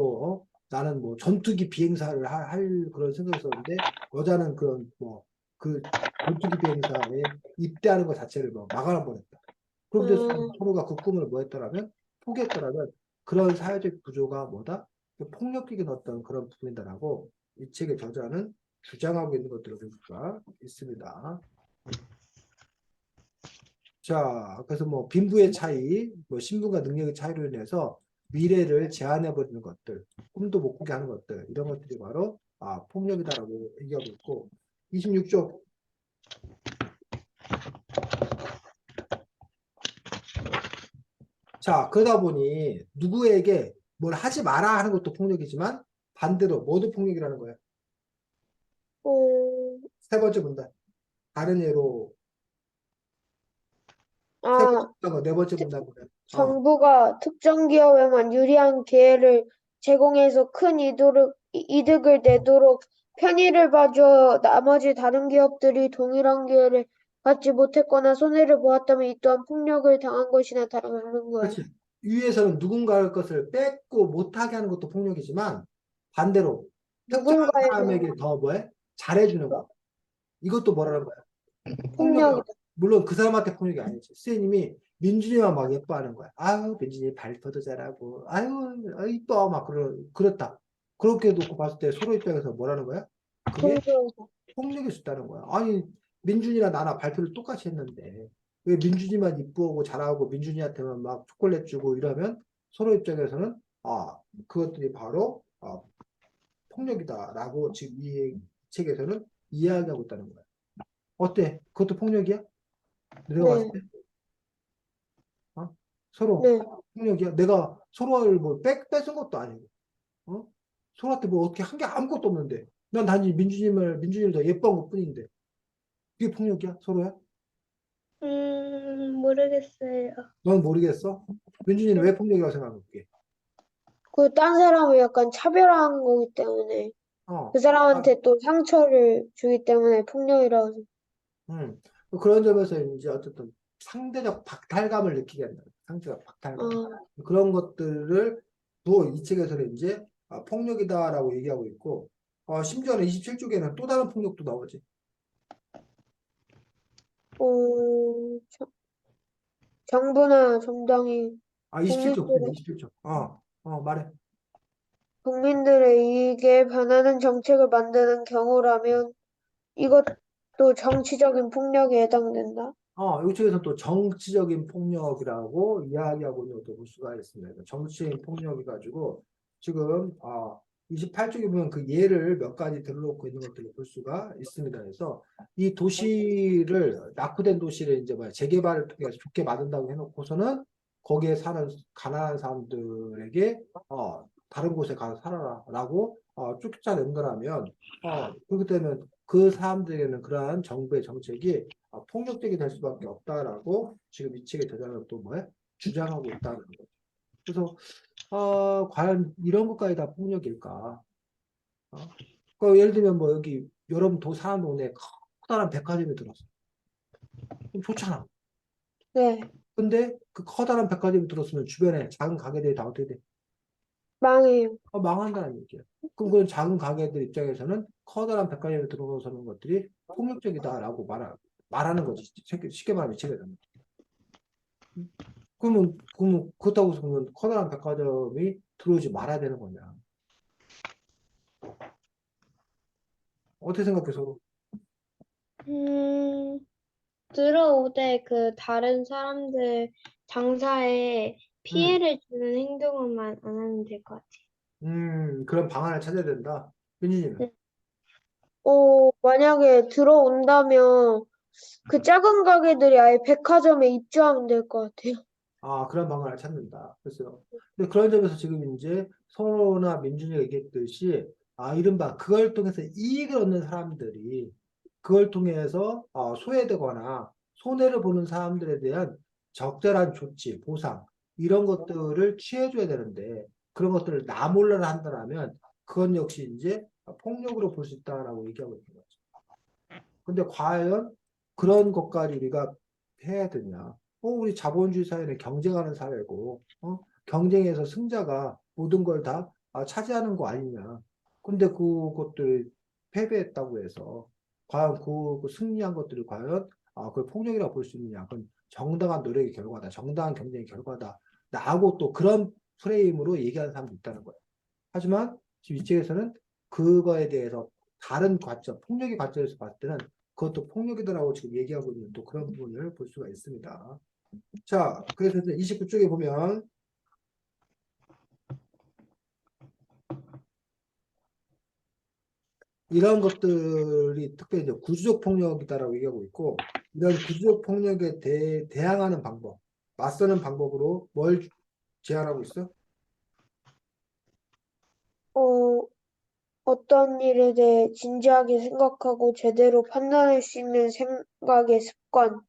나는 뭐 전투기 비행사를 할 그런 생각이 있었는데 여자는 그런 그 전투기 비행사에 입대하는 것 자체를 막아놔 버렸다. 그런데 서로가 그 꿈을 뭐 했더라면 포기했더라면 그런 사회적 구조가 뭐다? 폭력적인 어떤 그런 부분이다라고 이 책의 저자는 주장하고 있는 것들을 볼 수가 있습니다. 자, 그래서 뭐 빈부의 차이, 뭐 신분과 능력의 차이로 인해서 미래를 제한해 버리는 것들, 꿈도 못 꾸게 하는 것들, 이런 것들이 바로 폭력이다라고 얘기하고 있고 26조. 자, 그러다 보니 누구에게 뭘 하지 마라 하는 것도 폭력이지만 반대로 모두 폭력이라는 거예요. 세 번째 문단. 다른 예로 세 번째 아, 문단과 네 번째 문단 보면 정부가 특정 기업에만 유리한 기회를 제공해서 큰 이득을 내도록 편의를 봐줘 나머지 다른 기업들이 동일한 기회를 갖지 못했거나 손해를 보았다면 이 또한 폭력을 당한 것이나 다름없는 거야. 그렇지. 위에서는 누군가의 것을 뺏고 못하게 하는 것도 폭력이지만 반대로 특정한 누군가에게 사람에게 더 뭐해? 잘해주는 거. 이것도 뭐라는 거야? 폭력이야. 폭력이다. 물론 그 사람한테 폭력이 아니지. 선생님이 민준이만 막 예뻐하는 거야. 아유, 민준이 발표도 잘하고, 아유, 이뻐. 막 그렇다. 그렇게 놓고 봤을 때 서로 입장에서 뭐라는 거야? 그게 폭력이다. 폭력일 수 있다는 거야. 아니, 민준이랑 나나 발표를 똑같이 했는데, 왜 민준이만 이쁘고 잘하고 민준이한테만 막 초콜릿 주고 이러면 서로 입장에서는, 그것들이 바로, 폭력이다라고 지금 이 책에서는 이야기하고 있다는 거야. 어때? 그것도 폭력이야? 내가 봤을 네, 때? 어? 서로 네. 폭력이야? 내가 서로를 뭐 뺏은 것도 아니고, 어? 서로한테 뭐 어떻게 한 게 아무것도 없는데, 난 단지 민준이를 더 예뻐한 것 뿐인데, 그게 폭력이야? 서로야? 모르겠어요. 넌 모르겠어? 민준이는 왜 폭력이라고 생각할게? 그 딴 사람을 약간 차별하는 거기 때문에 어, 그 사람한테 또 상처를 주기 때문에 폭력이라고. 음. 그런 점에서 이제 어쨌든 상대적 박탈감을 느끼게 한다. 상대적 박탈감. 아, 그런 것들을 또 이 책에서는 이제 폭력이다라고 얘기하고 있고, 심지어는 27쪽에는 또 다른 폭력도 나오지. 정부나 정당이 27쪽, 그래, 국민들의, 27쪽. 말해. 국민들의 이익에 반하는 정책을 만드는 경우라면 이것도 정치적인 폭력에 해당된다. 이쪽에서 또 정치적인 폭력이라고 이야기하고 있는 것도 볼 수가 있습니다. 정치적인 폭력이 가지고 지금 28쪽에 보면 그 예를 몇 가지 들어놓고 있는 것들을 볼 수가 있습니다. 그래서 이 도시를 낙후된 도시를 이제 재개발을 통해서 좋게 만든다고 해놓고서는 거기에 사는 가난한 사람들에게 다른 곳에 가서 살아라라고 쫓아낸 거라면 그렇기 때문에 그 사람들에게는 그러한 정부의 정책이 폭력적이 될 수밖에 없다라고 지금 이 책의 저자는 또 주장하고 있다는 거죠. 그래서 과연 이런 것까지 다 폭력일까? 예를 들면 여기 여러분 사는 동네에 커다란 백화점이 들었어. 그럼 좋잖아. 네, 근데 그 커다란 백화점이 들었으면 주변에 작은 가게들이 다 어떻게 돼? 망해요. 망한다는 얘기야. 그럼 그 작은 가게들 입장에서는 커다란 백화점에 들어서는 것들이 폭력적이다라고 말하는 거지. 쉽게 말하면 이 책에서는. 그러면 그렇다고 해서 그러면 커다란 백화점이 들어오지 말아야 되는 거냐? 어떻게 생각해 서로? 음, 들어오되 그 다른 사람들 장사에 음, 피해를 주는 행동만 안 하면 될 것 같아. 그런 방안을 찾아야 된다. 민지님. 만약에 들어온다면 그 작은 가게들이 아예 백화점에 입주하면 될 것 같아요. 아, 그런 방안을 찾는다. 그래서, 근데 그런 점에서 지금 이제 성호나 민준이가 얘기했듯이, 이른바 그걸 통해서 이익을 얻는 사람들이 그걸 통해서 소외되거나 손해를 보는 사람들에 대한 적절한 조치, 보상, 이런 것들을 취해줘야 되는데, 그런 것들을 나몰라라 한다면, 그건 역시 이제 폭력으로 볼 수 있다라고 얘기하고 있는 거죠. 근데 과연 그런 것까지 우리가 해야 되냐? 우리 자본주의 사회는 경쟁하는 사회고, 경쟁에서 승자가 모든 걸 다 차지하는 거 아니냐? 근데 그것들이 패배했다고 해서, 과연 그 승리한 것들이 과연 그걸 폭력이라고 볼 수 있느냐? 그건 정당한 노력의 결과다. 정당한 경쟁의 결과다. 나하고 또 그런 프레임으로 얘기하는 사람도 있다는 거예요. 하지만 지금 이 책에서는 그거에 대해서 다른 관점, 폭력의 관점에서 봤을 때는 그것도 폭력이다라고 지금 얘기하고 있는 또 그런 부분을 볼 수가 있습니다. 자, 그래서 이제 29쪽에 보면 이런 것들이 특별히 이제 구조적 폭력이다라고 얘기하고 있고, 이런 구조적 폭력에 대항하는 방법, 맞서는 방법으로 뭘 제안하고 있어? 어, 어떤 일에 대해 진지하게 생각하고 제대로 판단할 수 있는 생각의 습관.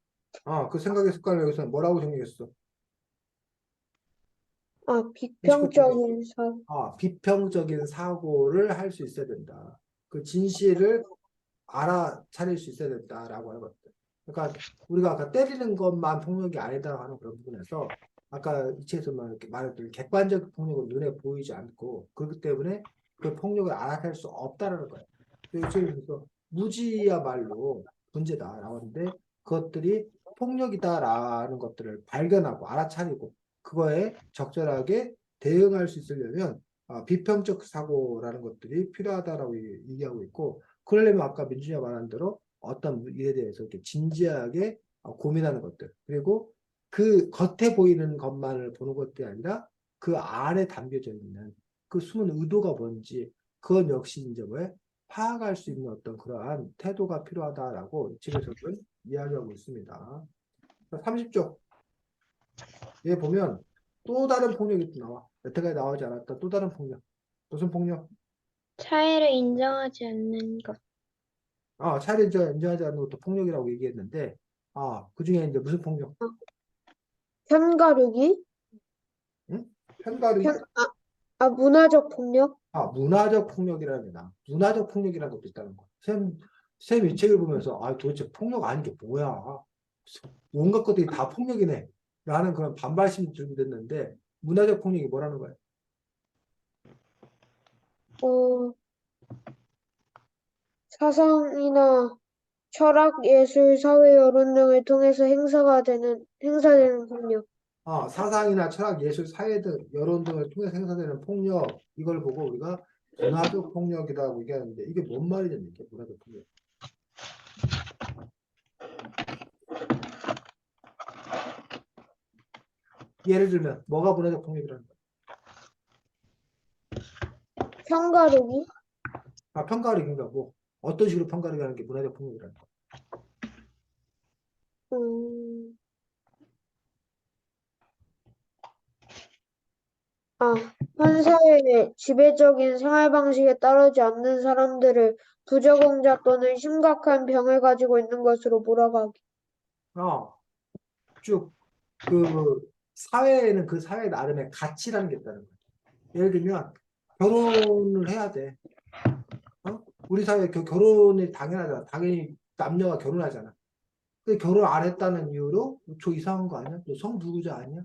그 생각의 습관을 여기서 뭐라고 정리했어? 29쪽에. 비평적인 사. 비평적인 사고를 할 수 있어야 된다. 그 진실을 알아차릴 수 있어야 된다라고 하는 것들. 그러니까 우리가 아까 때리는 것만 폭력이 아니다 하는 그런 부분에서 아까 이 책에서 말했던 객관적 폭력은 눈에 보이지 않고 그렇기 때문에 그 폭력을 알아챌 수 없다라는 거예요. 그래서 무지야말로 문제다라고 하는데 그것들이 폭력이다라는 것들을 발견하고 알아차리고 그거에 적절하게 대응할 수 있으려면 비평적 사고라는 것들이 필요하다라고 얘기하고 있고 그러려면 아까 민준이가 말한 대로 어떤 일에 대해서 이렇게 진지하게 고민하는 것들. 그리고 그 겉에 보이는 것만을 보는 것이 아니라 그 안에 담겨져 있는 그 숨은 의도가 뭔지 그건 역시 이제 뭐에 파악할 수 있는 어떤 그러한 태도가 필요하다라고 이 책에서는 이야기하고 있습니다. 30쪽. 얘 보면 또 다른 폭력이 또 나와. 여태까지 나오지 않았던 또 다른 폭력. 무슨 폭력? 차이를 인정하지 않는 것. 차례 인정하지 않는 것도 폭력이라고 얘기했는데, 그 중에 이제 무슨 폭력? 편가르기? 응? 편가르기? 문화적 폭력? 문화적 폭력이라는 게 나. 문화적 폭력이라는 것도 있다는 거. 쌤 이 책을 보면서, 도대체 폭력 아닌 게 뭐야? 온갖 것들이 다 폭력이네. 라는 그런 반발심이 들게 됐는데, 문화적 폭력이 뭐라는 거야? 어, 사상이나 철학, 예술, 사회, 여론 등을 통해서 행사되는 폭력. 사상이나 철학, 예술, 사회 등 여론 등을 통해서 행사되는 폭력, 이걸 보고 우리가 문화적 폭력이라고 얘기하는데, 이게 뭔 말이냐면, 이게 문화적 폭력. 예를 들면 뭐가 문화적 폭력이라는 거야? 편가르기? 평가하기가 뭐 어떤 식으로 평가를 하는 게 문화적 폭력이라는 거야? 음, 아, 한 사회의 지배적인 생활 방식에 따르지 않는 사람들을 부적응자 또는 심각한 병을 가지고 있는 것으로 몰아가기. 쭉 그 사회에는 그 사회 나름의 가치라는 게 있다는 거야. 예를 들면 결혼을 해야 돼. 우리 사회 결혼이 당연하잖아. 당연히 남녀가 결혼하잖아. 근데 결혼 안 했다는 이유로 저 이상한 거 아니야? 너 성불구자 아니야?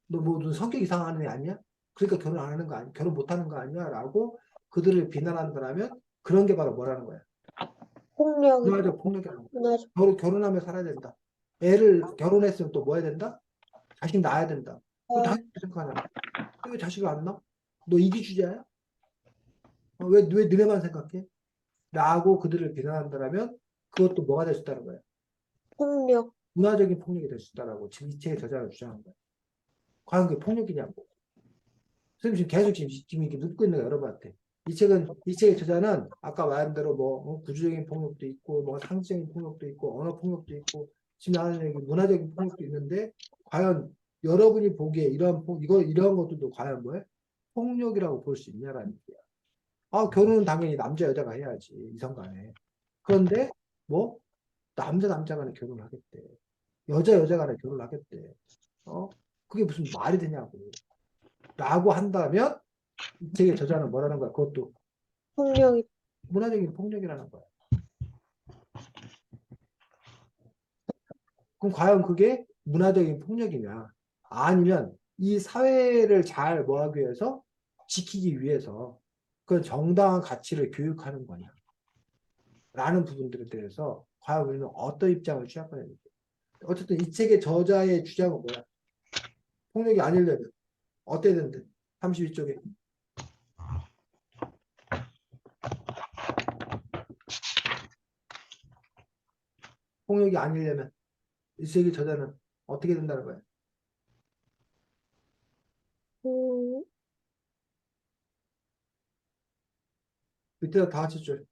너 성격 이상한 애 아니야? 그러니까 결혼 안 하는 거 아니야? 결혼 못 하는 거 아니야? 라고 그들을 비난한다면 그런 게 바로 뭐라는 거야? 폭력이다. 문화적 폭력이라는 거야. 문화적. 결혼하며 살아야 된다. 애를 결혼했으면 또 뭐 해야 된다? 자식 낳아야 된다. 왜 아, 당연히 생각하냐? 왜 자식을 안 낳아? 너 이기주의자야? 왜 너네만 생각해? 라고 그들을 비난한다면 그것도 뭐가 될 수 있다는 거예요? 폭력. 문화적인 폭력이 될 수 있다라고 지금 이 책의 저자가 주장한 거예요. 과연 그게 폭력이냐고. 선생님 지금 계속 지금 이렇게 묻고 있는 거예요, 여러분한테. 이 책의 저자는 아까 말한 대로 뭐 구조적인 폭력도 있고, 뭐 상징적인 폭력도 있고, 언어 폭력도 있고, 지금 나는 얘기 문화적인 폭력도 있는데, 과연 여러분이 보기에 이런 것들도 과연 뭐예요? 폭력이라고 볼 수 있냐라는 얘기야. 아, 결혼은 당연히 남자 여자가 해야지, 이성 간에. 그런데 뭐 남자 간에 결혼을 하겠대. 여자 간에 결혼을 하겠대. 어? 그게 무슨 말이 되냐고. 라고 한다면 이 책의 저자는 뭐라는 거야? 그것도 폭력이. 문화적인 폭력이라는 거야. 그럼 과연 그게 문화적인 폭력이냐? 아니면 이 사회를 잘 뭐하기 위해서 지키기 위해서 그 정당한 가치를 교육하는 거냐? 라는 부분들에 대해서 과연 우리는 어떤 입장을 취할 거냐? 어쨌든 이 책의 저자의 주장은 뭐야? 폭력이 아니려면 어때야 되는데? 32쪽에. 폭력이 아니려면 이 책의 저자는 어떻게 된다는 거야? 음, 밑에다 다 같이 줄.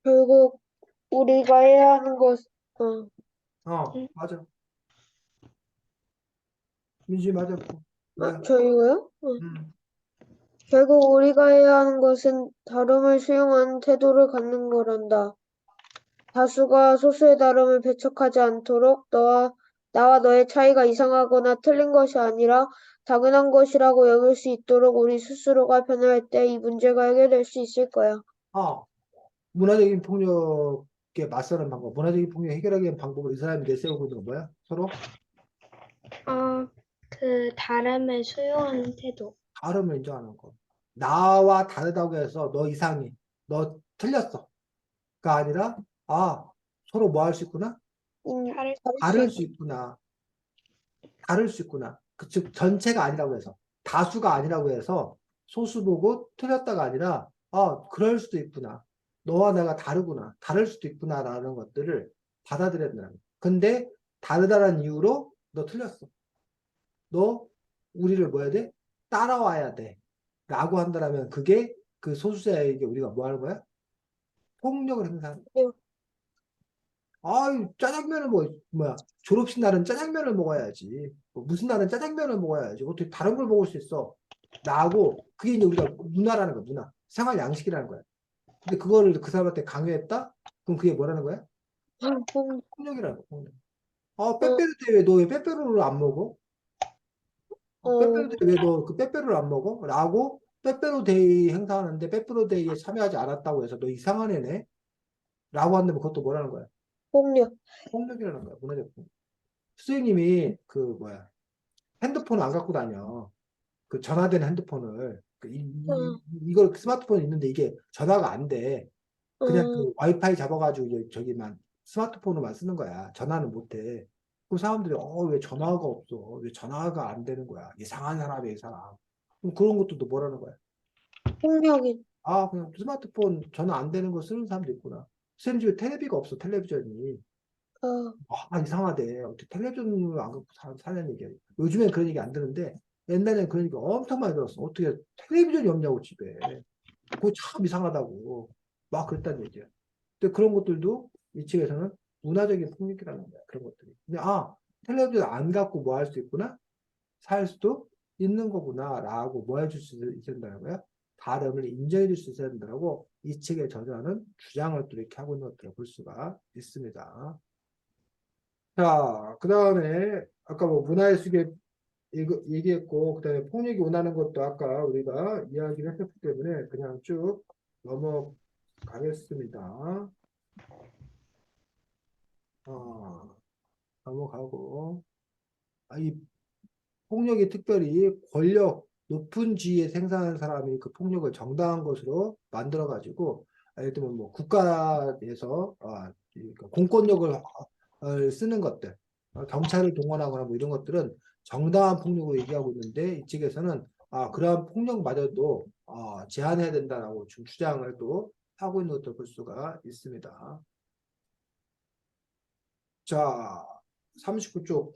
결국 우리가 해야 하는 것, 어, 응? 맞아. 민지 맞아. 왜? 저 이거요? 음. 결국 우리가 해야 하는 것은 다름을 수용하는 태도를 갖는 거란다. 다수가 소수의 다름을 배척하지 않도록 나와 너의 차이가 이상하거나 틀린 것이 아니라 당연한 것이라고 여길 수 있도록 우리 스스로가 변화할 때 이 문제가 해결될 수 있을 거야. 아, 문화적인 폭력에 맞서는 방법, 문화적인 폭력 해결하기 위한 방법을 이 사람이 내세우고 있는 건 뭐야? 서로 그 다름을 수용하는 태도. 다름을 인정하는 거. 나와 다르다고 해서 너 이상해. 너 틀렸어. 가 아니라, 아, 서로 뭐 할 수 있구나? 다를 다를 수 다를 있, 수 있구나. 다를 수 있구나. 즉, 전체가 아니라고 해서, 다수가 아니라고 해서, 소수 보고 틀렸다가 아니라, 아, 그럴 수도 있구나. 너와 내가 다르구나. 다를 수도 있구나라는 것들을 받아들여야 된다는 거야. 근데, 다르다는 이유로 너 틀렸어. 너 우리를 뭐 해야 돼? 따라와야 돼. 라고 한다면 그게 그 소수자에게 우리가 뭐 하는 거야? 폭력을 행사하는 거야. 있 아유, 짜장면을 뭐야. 졸업식 날은 짜장면을 먹어야지. 뭐 무슨 날은 짜장면을 먹어야지. 어떻게 다른 걸 먹을 수 있어? 라고, 그게 이제 우리가 문화라는 거야, 문화. 생활 양식이라는 거야. 근데 그거를 그 사람한테 강요했다? 그럼 그게 뭐라는 거야? 폭력이라는 거야, 폭력. 아, 어, 빼빼로 때왜 너 왜 빼빼로를 안 먹어? 어, 빼빼로 데이 왜 너 그 빼빼로를 안 먹어? 라고 빼빼로 데이 행사하는데 빼빼로 데이에 참여하지 않았다고 해서 너 이상한 애네? 라고 한다면 그것도 뭐라는 거야? 폭력. 폭력이라는 거야, 문화적 폭력. 선생님이 그 뭐야 핸드폰을 안 갖고 다녀. 그 전화되는 핸드폰을 어, 이걸 스마트폰이 있는데 이게 전화가 안 돼. 그냥 어, 그 와이파이 잡아가지고 이제 저기만 스마트폰으로만 쓰는 거야. 전화는 못 해. 그 사람들이 왜 전화가 없어? 왜 전화가 안 되는 거야? 이상한 사람이야, 이 사람. 그럼 그런 것도 뭐라는 거야? 폭력인. 아, 그냥 스마트폰 전화 안 되는 거 쓰는 사람도 있구나. 선생님 집에 텔레비가 없어, 텔레비전이. 어, 아, 이상하대. 어떻게 텔레비전을 안 갖고 사는 얘기야. 요즘엔 그런 얘기 안 드는데, 옛날엔 그런 얘기 엄청 많이 들었어. 어떻게 텔레비전이 없냐고, 집에. 그거 참 이상하다고. 막 그랬다는 얘기야. 근데 그런 것들도 이 책에서는 문화적인 폭력이라는 거야. 그런 것들이. 근데, 텔레비전 안 갖고 뭐 할 수 있구나? 살 수도 있는 거구나. 라고 뭐 해줄 수 있다는 거야? 다름을 인정해 줄 수 있어야 된다고 이 책의 저자는 주장을 또 이렇게 하고 있는 것들을 볼 수가 있습니다. 자, 그 다음에 아까 뭐 문화의 수계 얘기했고, 그 다음에 폭력이 원하는 것도 아까 우리가 이야기를 했었기 때문에 그냥 쭉 넘어가겠습니다. 어, 넘어가고. 이 폭력이 특별히 권력, 높은 지위에 생산하는 사람이 그 폭력을 정당한 것으로 만들어가지고, 예를 들면 뭐 국가에서 그러니까 공권력을 쓰는 것들, 경찰을 동원하거나 뭐 이런 것들은 정당한 폭력을 얘기하고 있는데, 이 측에서는 그러한 폭력마저도 제한해야 된다라고 지금 주장을 또 하고 있는 것도 볼 수가 있습니다. 자, 39쪽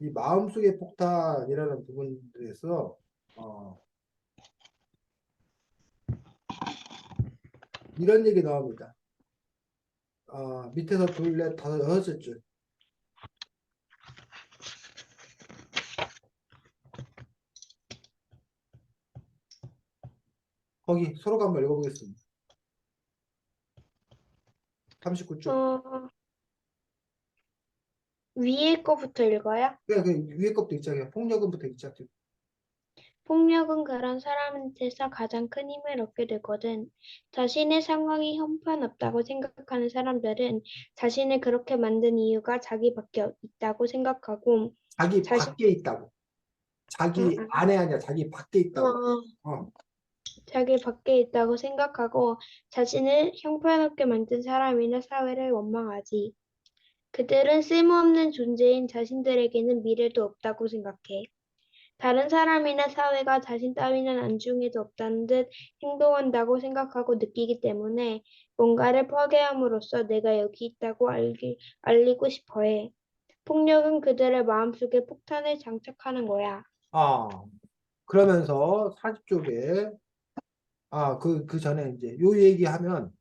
이 마음속의 폭탄이라는 부분에서 이런 얘기 나옵니다. 밑에서 둘, 넷, 다섯, 여섯 줄. 거기 서로가 한번 읽어보겠습니다. 39쪽. 위에 거부터 읽어요? 그 위에 것도 있잖아요. 폭력은부터 있잖아요. 폭력은 그런 사람한테서 가장 큰 힘을 얻게 되거든. 자신의 상황이 형편없다고 생각하는 사람들은 자신을 그렇게 만든 이유가 자기밖에 있다고 생각하고 자기 자신, 밖에 있다고. 응, 자기 응. 안에 아니야. 자기 밖에 있다고. 어. 자기 밖에 있다고 생각하고 자신을 형편없게 만든 사람이나 사회를 원망하지. 그들은 쓸모없는 존재인 자신들에게는 미래도 없다고 생각해. 다른 사람이나 사회가 자신 따위는 안중에도 없다는 듯 행동한다고 생각하고 느끼기 때문에 뭔가를 파괴함으로써 내가 여기 있다고 알리고 싶어 해. 폭력은 그들의 마음속에 폭탄을 장착하는 거야. 아, 그러면서 40쪽에, 그 전에 이제 요 얘기하면,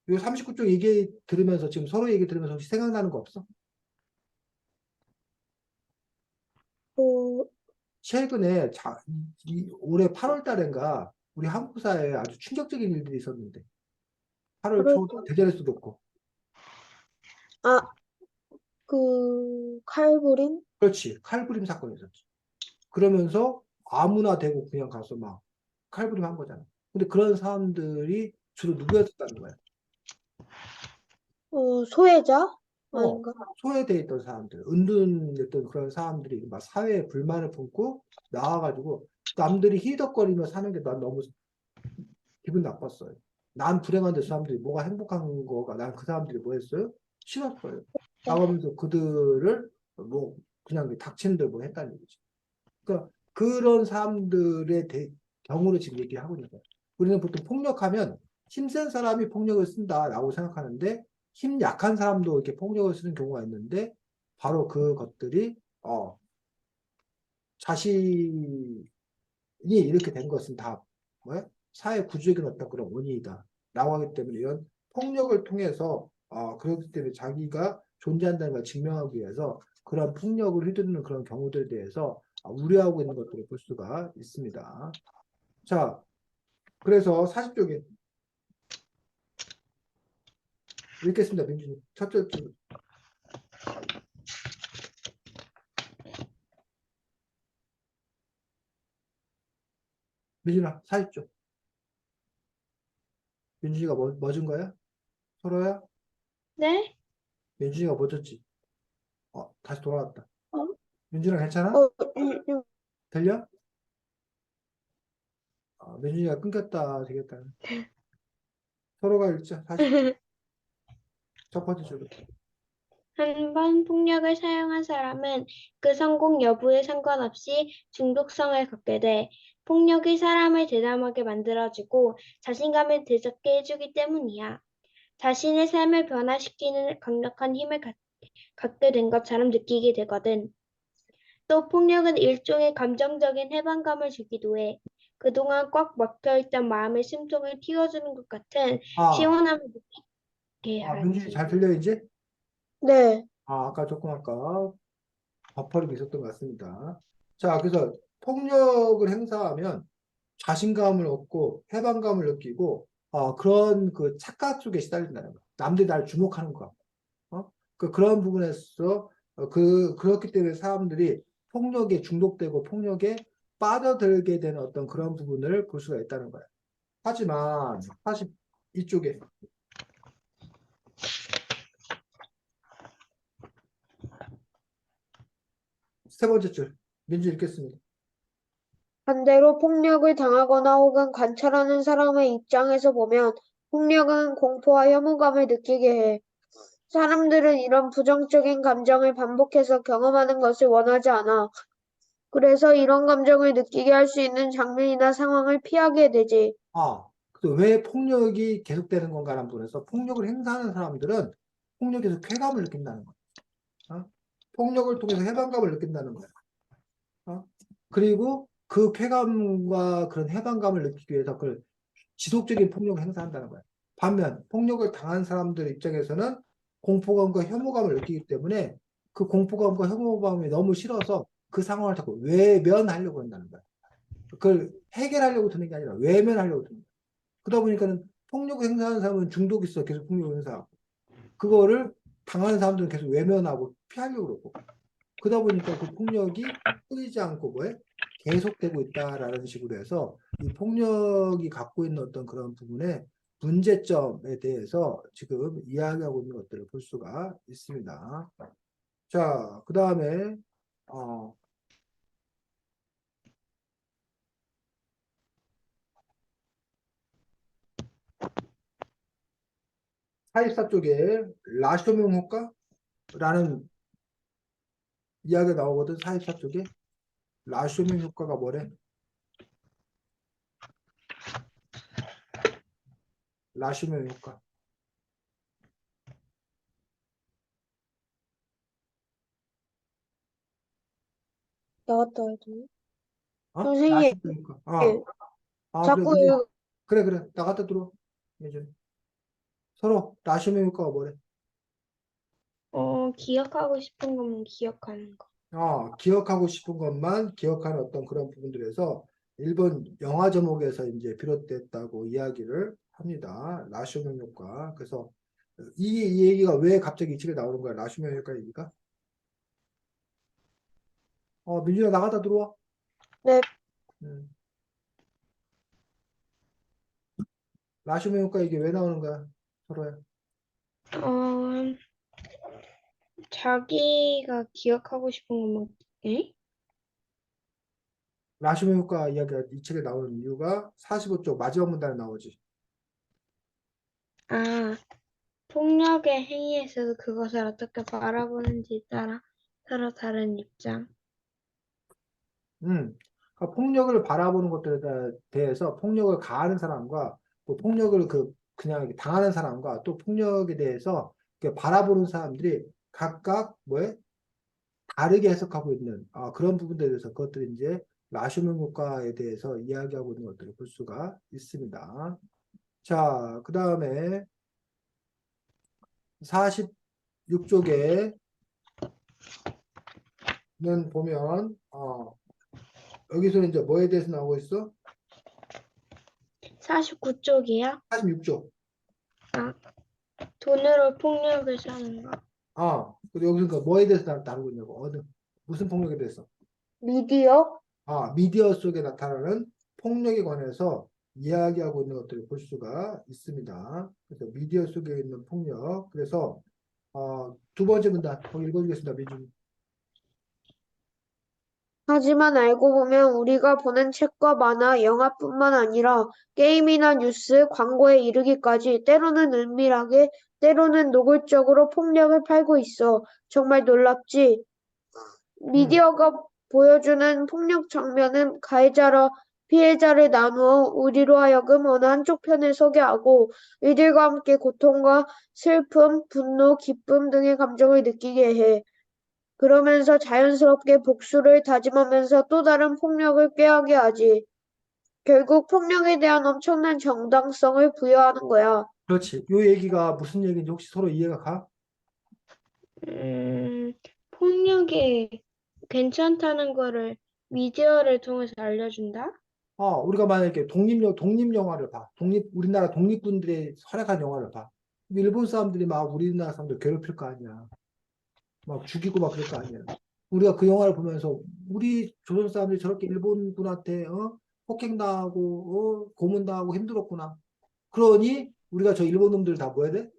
요 39쪽 얘기 들으면서 지금 서로 얘기 들으면서 혹시 생각나는 거 없어? 어, 최근에 올해 8월 달인가 우리 한국 사회에 아주 충격적인 일들이 있었는데, 8월 그럴 초 때, 대전에서도 그렇고, 아, 그, 칼부림? 그렇지. 칼부림 사건이 있었지. 그러면서 아무나 대고 그냥 가서 막 칼부림 한 거잖아. 근데 그런 사람들이 주로 누구였었다는 거야? 소외자? 어, 아닌가? 소외돼 있던 사람들, 은둔했던 그런 사람들이 막 사회에 불만을 품고 나와가지고 남들이 히덕거리며 사는 게 난 너무 기분 나빴어요. 난 불행한데 그 사람들이 뭐가 행복한 거가 난 그 사람들이 뭐 했어요? 싫었어요. 나가면서 그들을 뭐 그냥 닥치는 대로 뭐 했다는 얘기지. 그러니까 그런 사람들의 경우를 지금 얘기하고 있는 거야. 우리는 보통 폭력하면 힘센 사람이 폭력을 쓴다라고 생각하는데 힘 약한 사람도 이렇게 폭력을 쓰는 경우가 있는데 바로 그것들이 자신이 이렇게 된 것은 다 뭐야? 사회 구조적인 어떤 그런 원인이다. 라고 하기 때문에 이런 폭력을 통해서 그렇기 때문에 자기가 존재한다는 걸 증명하기 위해서 그런 폭력을 휘두르는 그런 경우들에 대해서 우려하고 있는 것들을 볼 수가 있습니다. 자, 그래서 40쪽에 읽겠습니다. 민준이. 첫째 줄. 민준아, 40쪽. 민준이가 뭐 준 거야? 서로야? 네? 민준이가 뭐 줬지? 다시 돌아왔다. 어, 민준아 괜찮아? 어, 들려? 민준이가 끊겼다. 되겠다. 서로가 읽자. 40쪽. 첫 번째 줄. 한 번 폭력을 사용한 사람은 그 성공 여부에 상관없이 중독성을 갖게 돼. 폭력이 사람을 대담하게 만들어주고 자신감을 되찾게 해주기 때문이야. 자신의 삶을 변화시키는 강력한 힘을 갖게 된 것처럼 느끼게 되거든. 또 폭력은 일종의 감정적인 해방감을 주기도 해. 그동안 꽉 막혀있던 마음의 숨통을 틔워주는 것 같은 아, 시원함을 느끼게 민준이 하지. 잘 들려, 이제? 네. 아까 버퍼링이 있었던 것 같습니다. 자, 그래서 폭력을 행사하면 자신감을 얻고 해방감을 느끼고, 그런 그 착각 속에 시달린다는 거. 남들이 날 주목하는 거. 그런 부분에서, 그렇기 때문에 사람들이 폭력에 중독되고 폭력에 빠져들게 되는 어떤 그런 부분을 볼 수가 있다는 거예요. 하지만, 사실 이쪽에 세 번째 줄, 민주 읽겠습니다. 반대로 폭력을 당하거나 혹은 관찰하는 사람의 입장에서 보면 폭력은 공포와 혐오감을 느끼게 해. 사람들은 이런 부정적인 감정을 반복해서 경험하는 것을 원하지 않아. 그래서 이런 감정을 느끼게 할 수 있는 장면이나 상황을 피하게 되지. 왜 폭력이 계속되는 건가라는 부분에서 폭력을 행사하는 사람들은 폭력에서 쾌감을 느낀다는 거야. 폭력을 통해서 해방감을 느낀다는 거야. 그리고 그 쾌감과 그런 해방감을 느끼기 위해서 그걸 지속적인 폭력을 행사한다는 거야. 반면 폭력을 당한 사람들 입장에서는 공포감과 혐오감을 느끼기 때문에 그 공포감과 혐오감이 너무 싫어서 그 상황을 자꾸 외면하려고 한다는 거야. 그걸 해결하려고 드는 게 아니라 외면하려고 드는 거야. 그러다 보니까는 폭력을 행사하는 사람은 중독이 있어. 계속 폭력을 행사하고. 그거를 당하는 사람들은 계속 외면하고 피하려고 그러고. 그러다 보니까 그 폭력이 끊이지 않고 계속되고 있다라는 식으로 해서 이 폭력이 갖고 있는 어떤 그런 부분의 문제점에 대해서 지금 이야기하고 있는 것들을 볼 수가 있습니다. 자, 그 다음에 44 쪽에 라쇼명 효과라는 이야기가 나오거든. 44 쪽에 라쇼명 효과가 뭐래? 라쇼명 효과. 나갔다 와야 되나? 선생님, 라쇼명 효과. 그래, 자꾸 우리, 그래. 나갔다 들어와. 예전에. 서로 라쇼명 효과가 뭐래? 기억하고 싶은 것만 기억하는 거. 기억하고 싶은 것만 기억하는 어떤 그런 부분들에서 일본 영화 제목에서 이제 비롯됐다고 이야기를 합니다. 라쇼명 효과. 그래서 이 얘기가 왜 갑자기 이 책에 나오는 거야? 라쇼명 효과 얘기가? 민준아 나갔다 들어와. 네, 음. 라쇼명 효과 이게 왜 나오는 거야? 서로야. 어, 자기가 기억하고 싶은 것만, 에? 라쇼명 효과 이야기가 이 책에 나오는 이유가 45쪽 마지막 문단에 나오지. 아, 폭력의 행위에서도 그것을 어떻게 바라보는지에 따라 서로 다른 입장. 그러니까 폭력을 바라보는 것들에 대해서 폭력을 가하는 사람과 또 폭력을 그냥 이렇게 당하는 사람과 또 폭력에 대해서 이렇게 바라보는 사람들이 각각 다르게 해석하고 있는 그런 부분들에 대해서 그것들이 이제 라쇼명 효과에 대해서 이야기하고 있는 것들을 볼 수가 있습니다. 자, 그 다음에 46쪽에는 보면 여기서는 이제 뭐에 대해서 나오고 있어? 49쪽이야? 46쪽. 돈으로 폭력을 사는 거. 그리고 여기서 그러니까 뭐에 대해서 다루고 있냐고. 무슨 폭력에 대해서? 미디어? 미디어 속에 나타나는 폭력에 관해서 이야기하고 있는 것들을 볼 수가 있습니다. 그래서 미디어 속에 있는 폭력. 그래서, 두 번째 문단, 거기 읽어주겠습니다. 민준. 하지만 알고 보면 우리가 보는 책과 만화, 영화뿐만 아니라 게임이나 뉴스, 광고에 이르기까지 때로는 은밀하게, 때로는 노골적으로 폭력을 팔고 있어. 정말 놀랍지? 음, 미디어가 보여주는 폭력 장면은 가해자와 피해자를 나누어 우리로 하여금 어느 한쪽 편에 서게 하고 이들과 함께 고통과 슬픔, 분노, 기쁨 등의 감정을 느끼게 해. 그러면서 자연스럽게 복수를 다짐하면서 또 다른 폭력을 꾀하게 하지. 결국 폭력에 대한 엄청난 정당성을 부여하는 거야. 그렇지. 요 얘기가 무슨 얘기인지 혹시 서로 이해가 가? 폭력이 괜찮다는 거를 미디어를 통해서 알려준다? 우리가 만약에 독립영화를 봐. 우리나라 독립군들의 활약한 영화를 봐. 일본 사람들이 막 우리나라 사람들 괴롭힐 거 아니야. 막 죽이고 막 그럴 거 아니야. 우리가 그 영화를 보면서 우리 조선 사람들이 저렇게 일본군한테 폭행당하고 고문당하고 힘들었구나. 그러니 우리가 저 일본 놈들 다 뭐 해야 돼?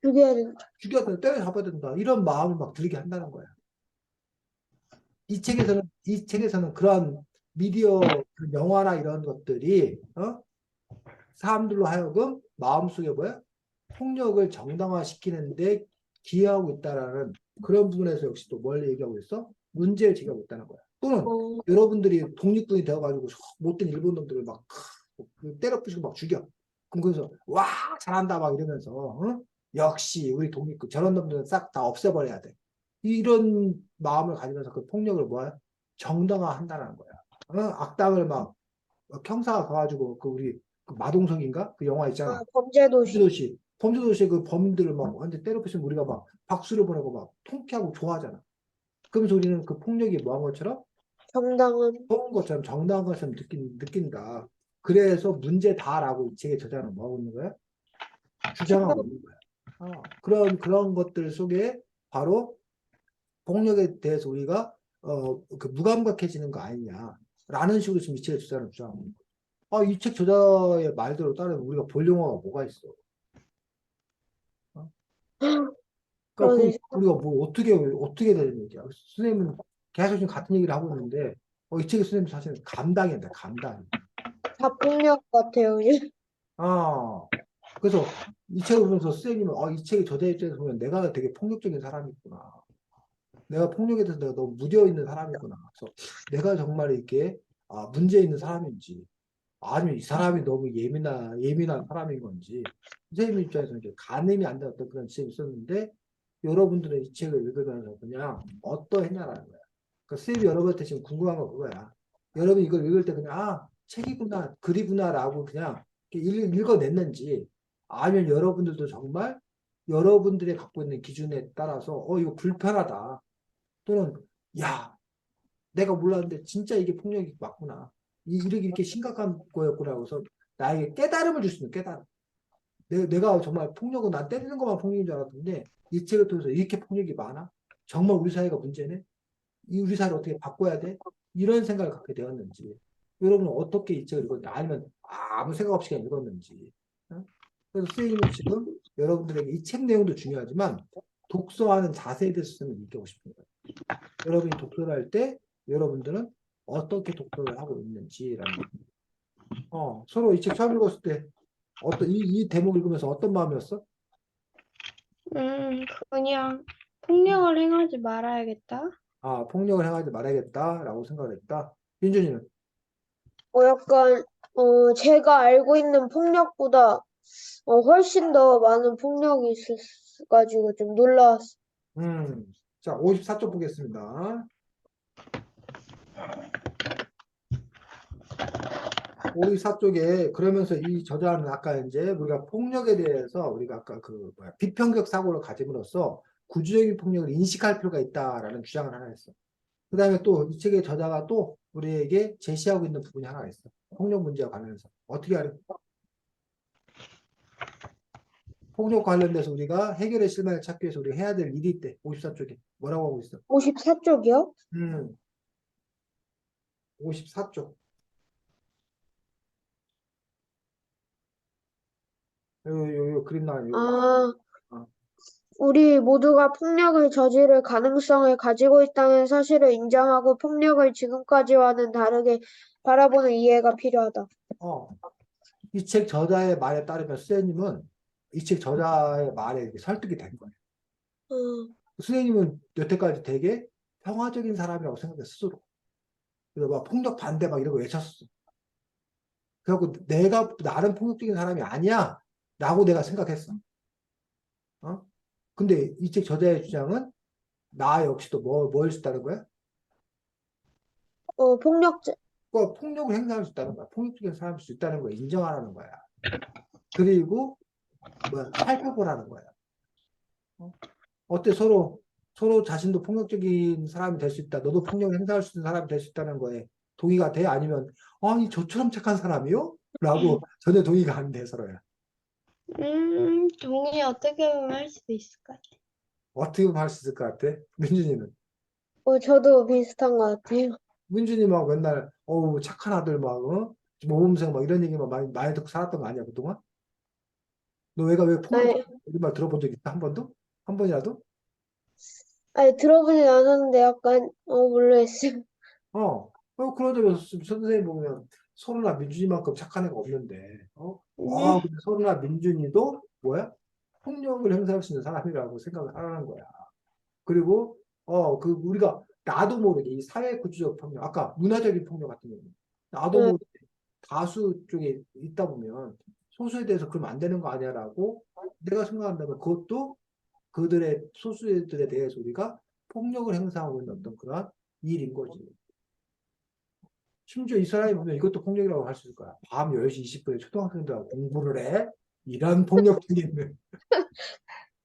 죽여야 된다. 죽여야 된다, 때려잡아야 된다. 이런 마음을 막 들게 한다는 거야. 이 책에서는 그런 미디어 그 영화나 이런 것들이 사람들로 하여금 마음속에 폭력을 정당화시키는데 기여하고 있다라는 그런 부분에서 역시 또 뭘 얘기하고 있어? 문제를 제기하고 있다는 거야. 또는 어, 여러분들이 독립군이 되어가지고 못된 일본 놈들을 막 때려 부시고 막 죽여. 그럼 거기서 와 잘한다 막 이러면서 역시 우리 독립군 저런 놈들은 싹 다 없애버려야 돼. 이런 마음을 가지면서 그 폭력을 뭐야? 정당화한다는 거야. 악당을 막 형사가 가가지고 그 우리 그 마동석인가 그 영화 있잖아. 범죄도시. 범죄도시 그 범인들을 막 완전 때려 부시면 우리가 막 박수를 보내고 막 통쾌하고 좋아하잖아. 그러면서 우리는 그 폭력이 뭐한 것처럼 정당한. 좋은 것처럼 정당한 것처럼 느낀다. 그래서 문제다라고 이 책의 저자는 뭐 하고 있는 거야? 주장하고 있는 거야. 그런 것들 속에 바로 폭력에 대해서 우리가 그 무감각해지는 거 아니냐라는 식으로 지금 이 책의 저자는 주장하고 있는 거야. 이 책 저자의 말대로 따르면 우리가 볼 영화가 뭐가 있어? 어? 그러니까 그러네. 우리가 뭐 어떻게 되는 얘기야? 선생님은 계속 지금 같은 얘기를 하고 있는데 이 책의 선생님 사실은 감당이다, 감당. 다 폭력 같아요. 아, 그래서 이 책을 보면서 선생님은 이 책의 저자 입장에서 보면 내가 되게 폭력적인 사람이구나. 내가 폭력에 대해서 내가 너무 무뎌 있는 사람이구나. 그래서 내가 정말 이렇게 문제 있는 사람인지 아니면 이 사람이 너무 예민한 사람인 건지 선생님 입장에서는 이제 가늠이 안 되었던 그런 지점이 있었는데 여러분들은 이 책을 읽으면서 그냥 어떠했냐라는 거야. 그 선생님이 여러분한테 지금 궁금한 거 그거야. 여러분 이걸 읽을 때 그냥 책이구나 글이구나라고 그냥 읽어냈는지 아니면 여러분들도 정말 여러분들이 갖고 있는 기준에 따라서 이거 불편하다 또는 야 내가 몰랐는데 진짜 이게 폭력이 맞구나 이렇게 심각한 거였구나 그래서 나에게 깨달음을 줄 수 있는 깨달음 내가 정말 폭력은 난 때리는 것만 폭력인 줄 알았는데 이 책을 통해서 이렇게 폭력이 많아? 정말 우리 사회가 문제네? 이 우리 사회를 어떻게 바꿔야 돼? 이런 생각을 갖게 되었는지 여러분은 어떻게 이 책을 읽었는지 아니면 아무 생각 없이 그냥 읽었는지 그래서 선생님은 지금 여러분들에게 이 책 내용도 중요하지만 독서하는 자세에 대해서 좀 얘기하고 싶은 거예요. 여러분이 독서를 할 때 여러분들은 어떻게 독서를 하고 있는지라는 서로 이 책 처음 읽었을 때 이 대목 읽으면서 어떤 마음이었어? 그냥 폭력을 행하지 말아야겠다. 폭력을 행하지 말아야겠다라고 생각을 했다. 민준이는 약간, 제가 알고 있는 폭력보다, 훨씬 더 많은 폭력이 있어가지고 좀 놀라웠어. 자 54쪽 보겠습니다. 54쪽에 그러면서 이 저자는 아까 이제 우리가 폭력에 대해서 우리가 아까 그 비평격 사고를 가짐으로써 구조적인 폭력을 인식할 필요가 있다라는 주장을 하나 했어. 그 다음에 또 이 책의 저자가 또 우리에게 제시하고 있는 부분이 하나 있어. 폭력 문제와 관련해서. 어떻게 하려? 폭력 관련돼서 우리가 해결의 실마리를 찾기 위해서 우리가 해야 될 일이 있대. 54쪽에. 뭐라고 하고 있어? 54쪽이요? 음, 54쪽. 요 그림 나와. 요. 아, 어, 우리 모두가 폭력을 저지를 가능성을 가지고 있다는 사실을 인정하고 폭력을 지금까지와는 다르게 바라보는 이해가 필요하다. 어. 이 책 저자의 말에 따르면 선생님은 이 책 저자의 말에 이렇게 설득이 된 거예요. 음, 선생님은 여태까지 되게 평화적인 사람이라고 생각해 스스로. 그래서 막 폭력 반대 막 이러고 외쳤어. 그래갖고 내가 나름 폭력적인 사람이 아니야 라고 내가 생각했어. 어? 근데 이 책 저자의 주장은 나 역시도 뭐일 수 있다는 거야? 폭력자, 폭력을 행사할 수 있다는 거야. 폭력적인 사람일 수 있다는 거야. 인정하라는 거야. 그리고 살펴보라는 거야. 어때 서로 자신도 폭력적인 사람이 될 수 있다. 너도 폭력을 행사할 수 있는 사람이 될 수 있다는 거에 동의가 돼? 아니면 아니 저처럼 착한 사람이요? 라고 전혀 동의가 안 돼, 서로야. 동의 어떻게 보면 할 수도 있을 것 같아. 어떻게 보면 할 수 있을 것 같아? 민준이는. 저도 비슷한 것 같아요. 민준이 막 맨날 착한 아들 막 모범생 막 이런 얘기만 많이 듣고 살았던 거 아니야 그동안? 너 애가 왜 폭력 아니, 이런 말 들어본 적 있다 한 번도? 한 번이라도? 아니, 들어보진 않았는데 약간, 모르겠어요. 그러자면 선생님 보면 서른아 민준이만큼 착한 애가 없는데 네. 근데 서른아 민준이도 뭐야? 폭력을 행사할 수 있는 사람이라고 생각을 하라는 거야. 그리고 우리가 나도 모르게 이 사회 구조적 폭력, 아까 문화적인 폭력 같은 경우, 나도 네. 모르게 다수 쪽에 있다 보면 소수에 대해서 그러면 안 되는 거 아니야라고 내가 생각한다면 그것도 그들의 소수들에 대해서 우리가 폭력을 행사하고 있는 어떤 그런 일인 거지. 심지어 이 사람이 보면 이것도 폭력이라고 할 수 있을 거야. 밤 10시 20분에 초등학생들하고 공부를 해? 이런 폭력적인 있는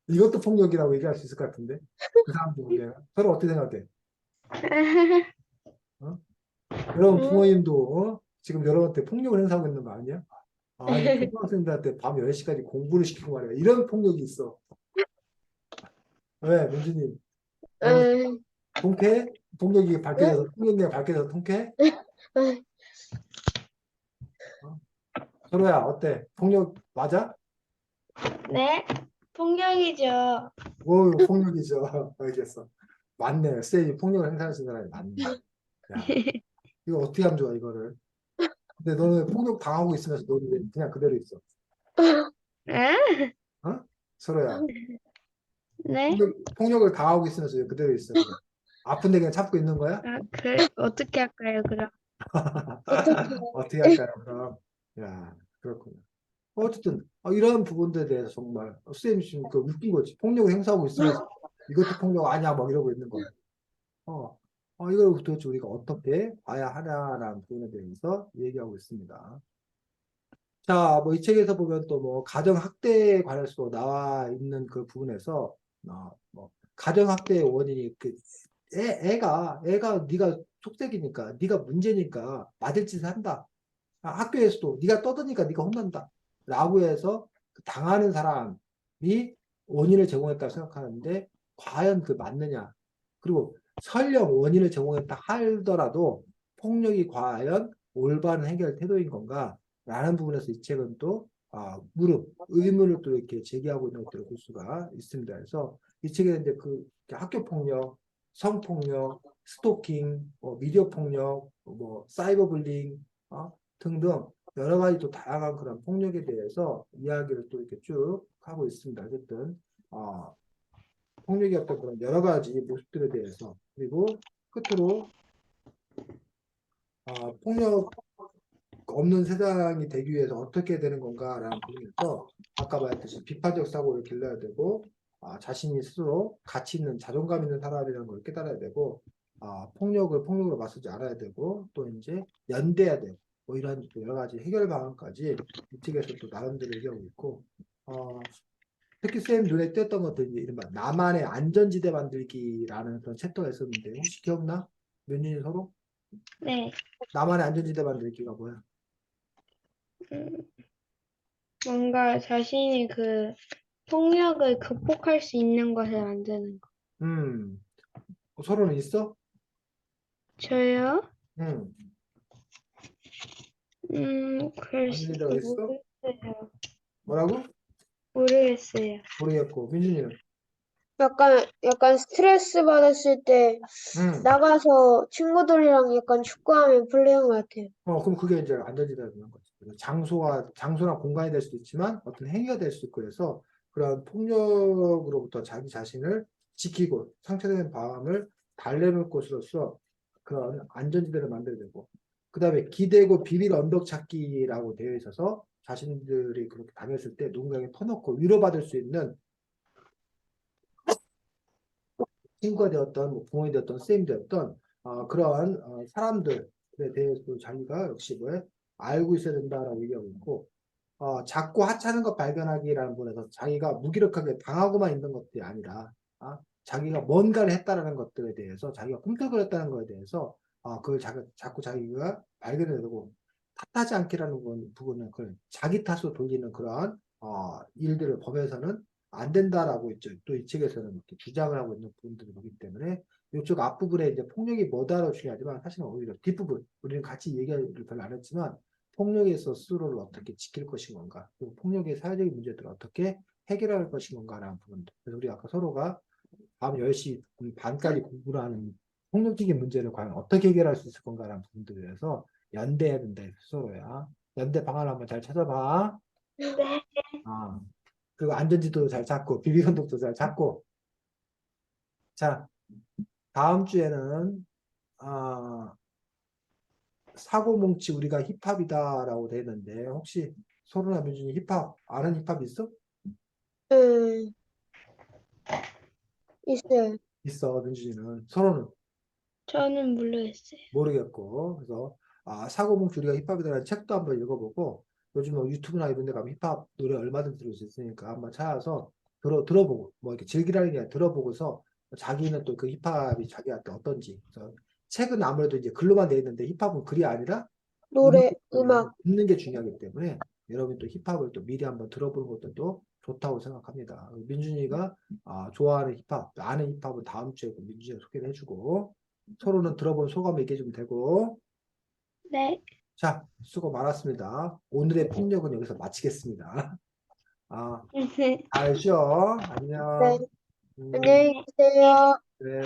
이것도 폭력이라고 얘기할 수 있을 것 같은데 그 사람들 보기에는 서로 어떻게 생각해? 어? 여러분 음, 부모님도 지금 여러분한테 폭력을 행사하고 있는 거 아니야? 아니 초등학생들한테 밤 10시까지 공부를 시키고 말이야. 이런 폭력이 있어. 왜 민준이 너 에, 통쾌해? 폭력이 에? 밝혀져서 폭력이 밝혀져서 통쾌해? 에, 어? 서로야 어때? 폭력 맞아? 네, 폭력이죠. 오 폭력이죠. 알겠어. 맞네. 쌤이 폭력을 행사하는 사람이 맞네. 야 이거 어떻게 하면 좋아 이거를. 근데 너는 폭력 당하고 있으면서 너는 왜 그냥 그대로 있어. 에? 어? 서로야. 네? 폭력을 당하고 있으면서 왜 그대로 있어 그냥. 아픈데 그냥 참고 있는 거야? 아, 어떻게 할까요, 그럼? 어떻게, 어떻게 할까요 그럼? 야 그렇군요. 어쨌든 이런 부분들에 대해서 정말 쌤이 지금 그 웃긴 거지. 폭력을 행사하고 있으면서 이것도 폭력 아니야 막 이러고 있는 거. 어, 이걸 도대체 우리가 어떻게 봐야 하냐라는 부분에 대해서 얘기하고 있습니다. 자, 뭐 이 책에서 보면 또 뭐 가정학대에 관해서 나와 있는 그 부분에서 뭐 가정학대의 원인이 그 애가 네가 속색이니까 네가 문제니까 맞을 짓을 한다. 학교에서도 네가 떠드니까 네가 혼난다. 라고 해서 그 당하는 사람이 원인을 제공했다고 생각하는데 과연 그 맞느냐. 그리고 설령 원인을 제공했다 하더라도 폭력이 과연 올바른 해결 태도인 건가? 라는 부분에서 이 책은 또 의문을 또 이렇게 제기하고 있는 것들을 볼 수가 있습니다. 그래서 이 책에 이제 그 학교 폭력, 성폭력, 스토킹, 미디어 폭력, 뭐 사이버 불링 등등 여러 가지 또 다양한 그런 폭력에 대해서 이야기를 또 이렇게 쭉 하고 있습니다. 어쨌든 폭력의 어떤 그런 여러 가지 모습들에 대해서 그리고 끝으로 폭력 없는 세상이 되기 위해서 어떻게 되는 건가라는 부분에서 아까 말했듯이 비판적 사고를 길러야 되고 자신이 스스로 가치 있는 자존감 있는 사람이라는 걸 깨달아야 되고 폭력을 폭력으로 맞서지 않아야 되고 또 이제 연대해야 되고 뭐 이런 또 여러 가지 해결 방안까지 이 책에서 또 나름대로 얘기하고 있고 특히 쌤 눈에 띄었던 것들이 이제 이른바 나만의 안전지대 만들기라는 그런 챕터가 있었는데 혹시 기억나? 몇년이 서로? 네. 나만의 안전지대 만들기가 뭐야? 음, 뭔가 자신이 그 폭력을 극복할 수 있는 것을 만드는 거. 음, 서로는 있어? 저요? 음, 글쎄, 안전지대가 있어? 모르겠어요. 뭐라고? 모르겠어요. 모르겠고 민준이는? 약간 스트레스 받았을 때 음, 나가서 친구들이랑 약간 축구하면 플레이한 것 같아요. 그럼 그게 이제 안전지대가 되는 거지. 그래서 장소나 공간이 될 수도 있지만 어떤 행위가 될 수도 있고 해서 그런 폭력으로부터 자기 자신을 지키고 상처된 마음을 달래는 곳으로서 그런 안전지대를 만들어야 되고 그 다음에 기대고 비빌 언덕 찾기라고 되어 있어서 자신들이 그렇게 당했을 때 누군가에게 터놓고 위로받을 수 있는 친구가 되었던 뭐 부모이 되었던 쌤이 되었던 그러한 사람들에 대해서 자기가 역시 왜 알고 있어야 된다라고 얘기하고 있고 자꾸 하찮은 것 발견하기라는 부분에서 자기가 무기력하게 당하고만 있는 것들이 아니라 자기가 뭔가를 했다라는 것들에 대해서 자기가 꿈틀거렸다는 것에 대해서 그걸 자꾸 자기가 발견해내고 탓하지 않기라는 부분은 그걸 자기 탓으로 돌리는 그러한 일들을 법에서는 안 된다라고 있죠. 또 이 책에서는 이렇게 주장을 하고 있는 부분들이 보기 때문에 이쪽 앞부분에 이제 폭력이 뭐다로 중요하지만 사실은 오히려 뒷부분 우리는 같이 얘기를 별로 안 했지만 폭력에서 스스로를 어떻게 지킬 것인 건가 그리고 폭력의 사회적인 문제들을 어떻게 해결할 것인 건가라는 부분들. 그래서 우리 아까 서로가 밤 10시 반까지 공부를 하는 폭력적인 문제를 과연 어떻게 해결할 수 있을 건가라는 부분들에 대해서 연대해야 된다. 서로야. 연대 방안을 한번 잘 찾아봐. 네. 아, 그리고 안전지도 잘 찾고 비비건독도 잘 찾고 자 다음 주에는 사고뭉치 우리가 힙합이다라고 돼 있는데 혹시 소로나 민준이 힙합 아는 힙합 있어? 네, 있어요. 있어 민준이는 소로는 저는 모르겠어요. 모르겠고 그래서 사고뭉치 우리가 힙합이다라는 책도 한번 읽어보고 요즘 뭐 유튜브나 이런 데 가면 힙합 노래 얼마든지 들을 수 있으니까 한번 찾아서 들어보고 뭐 이렇게 즐기라는 게 아니라 들어보고서 자기는 또 그 힙합이 자기한테 어떤지 그래서 책은 아무래도 이제 글로만 돼 있는데 힙합은 글이 아니라 노래, 음악. 듣는 게 중요하기 때문에 여러분 또 힙합을 또 미리 한번 들어보는 것도 또 좋다고 생각합니다. 민준이가 좋아하는 힙합, 아는 힙합은 다음 주에 그 민준이가 소개를 해주고 서로는 들어본 소감 얘기해 주면 되고 네. 자, 수고 많았습니다. 오늘의 폭력은 여기서 마치겠습니다. 아, 잘 쉬어. 네, 안녕. 안녕히 음, 계세요. 그래.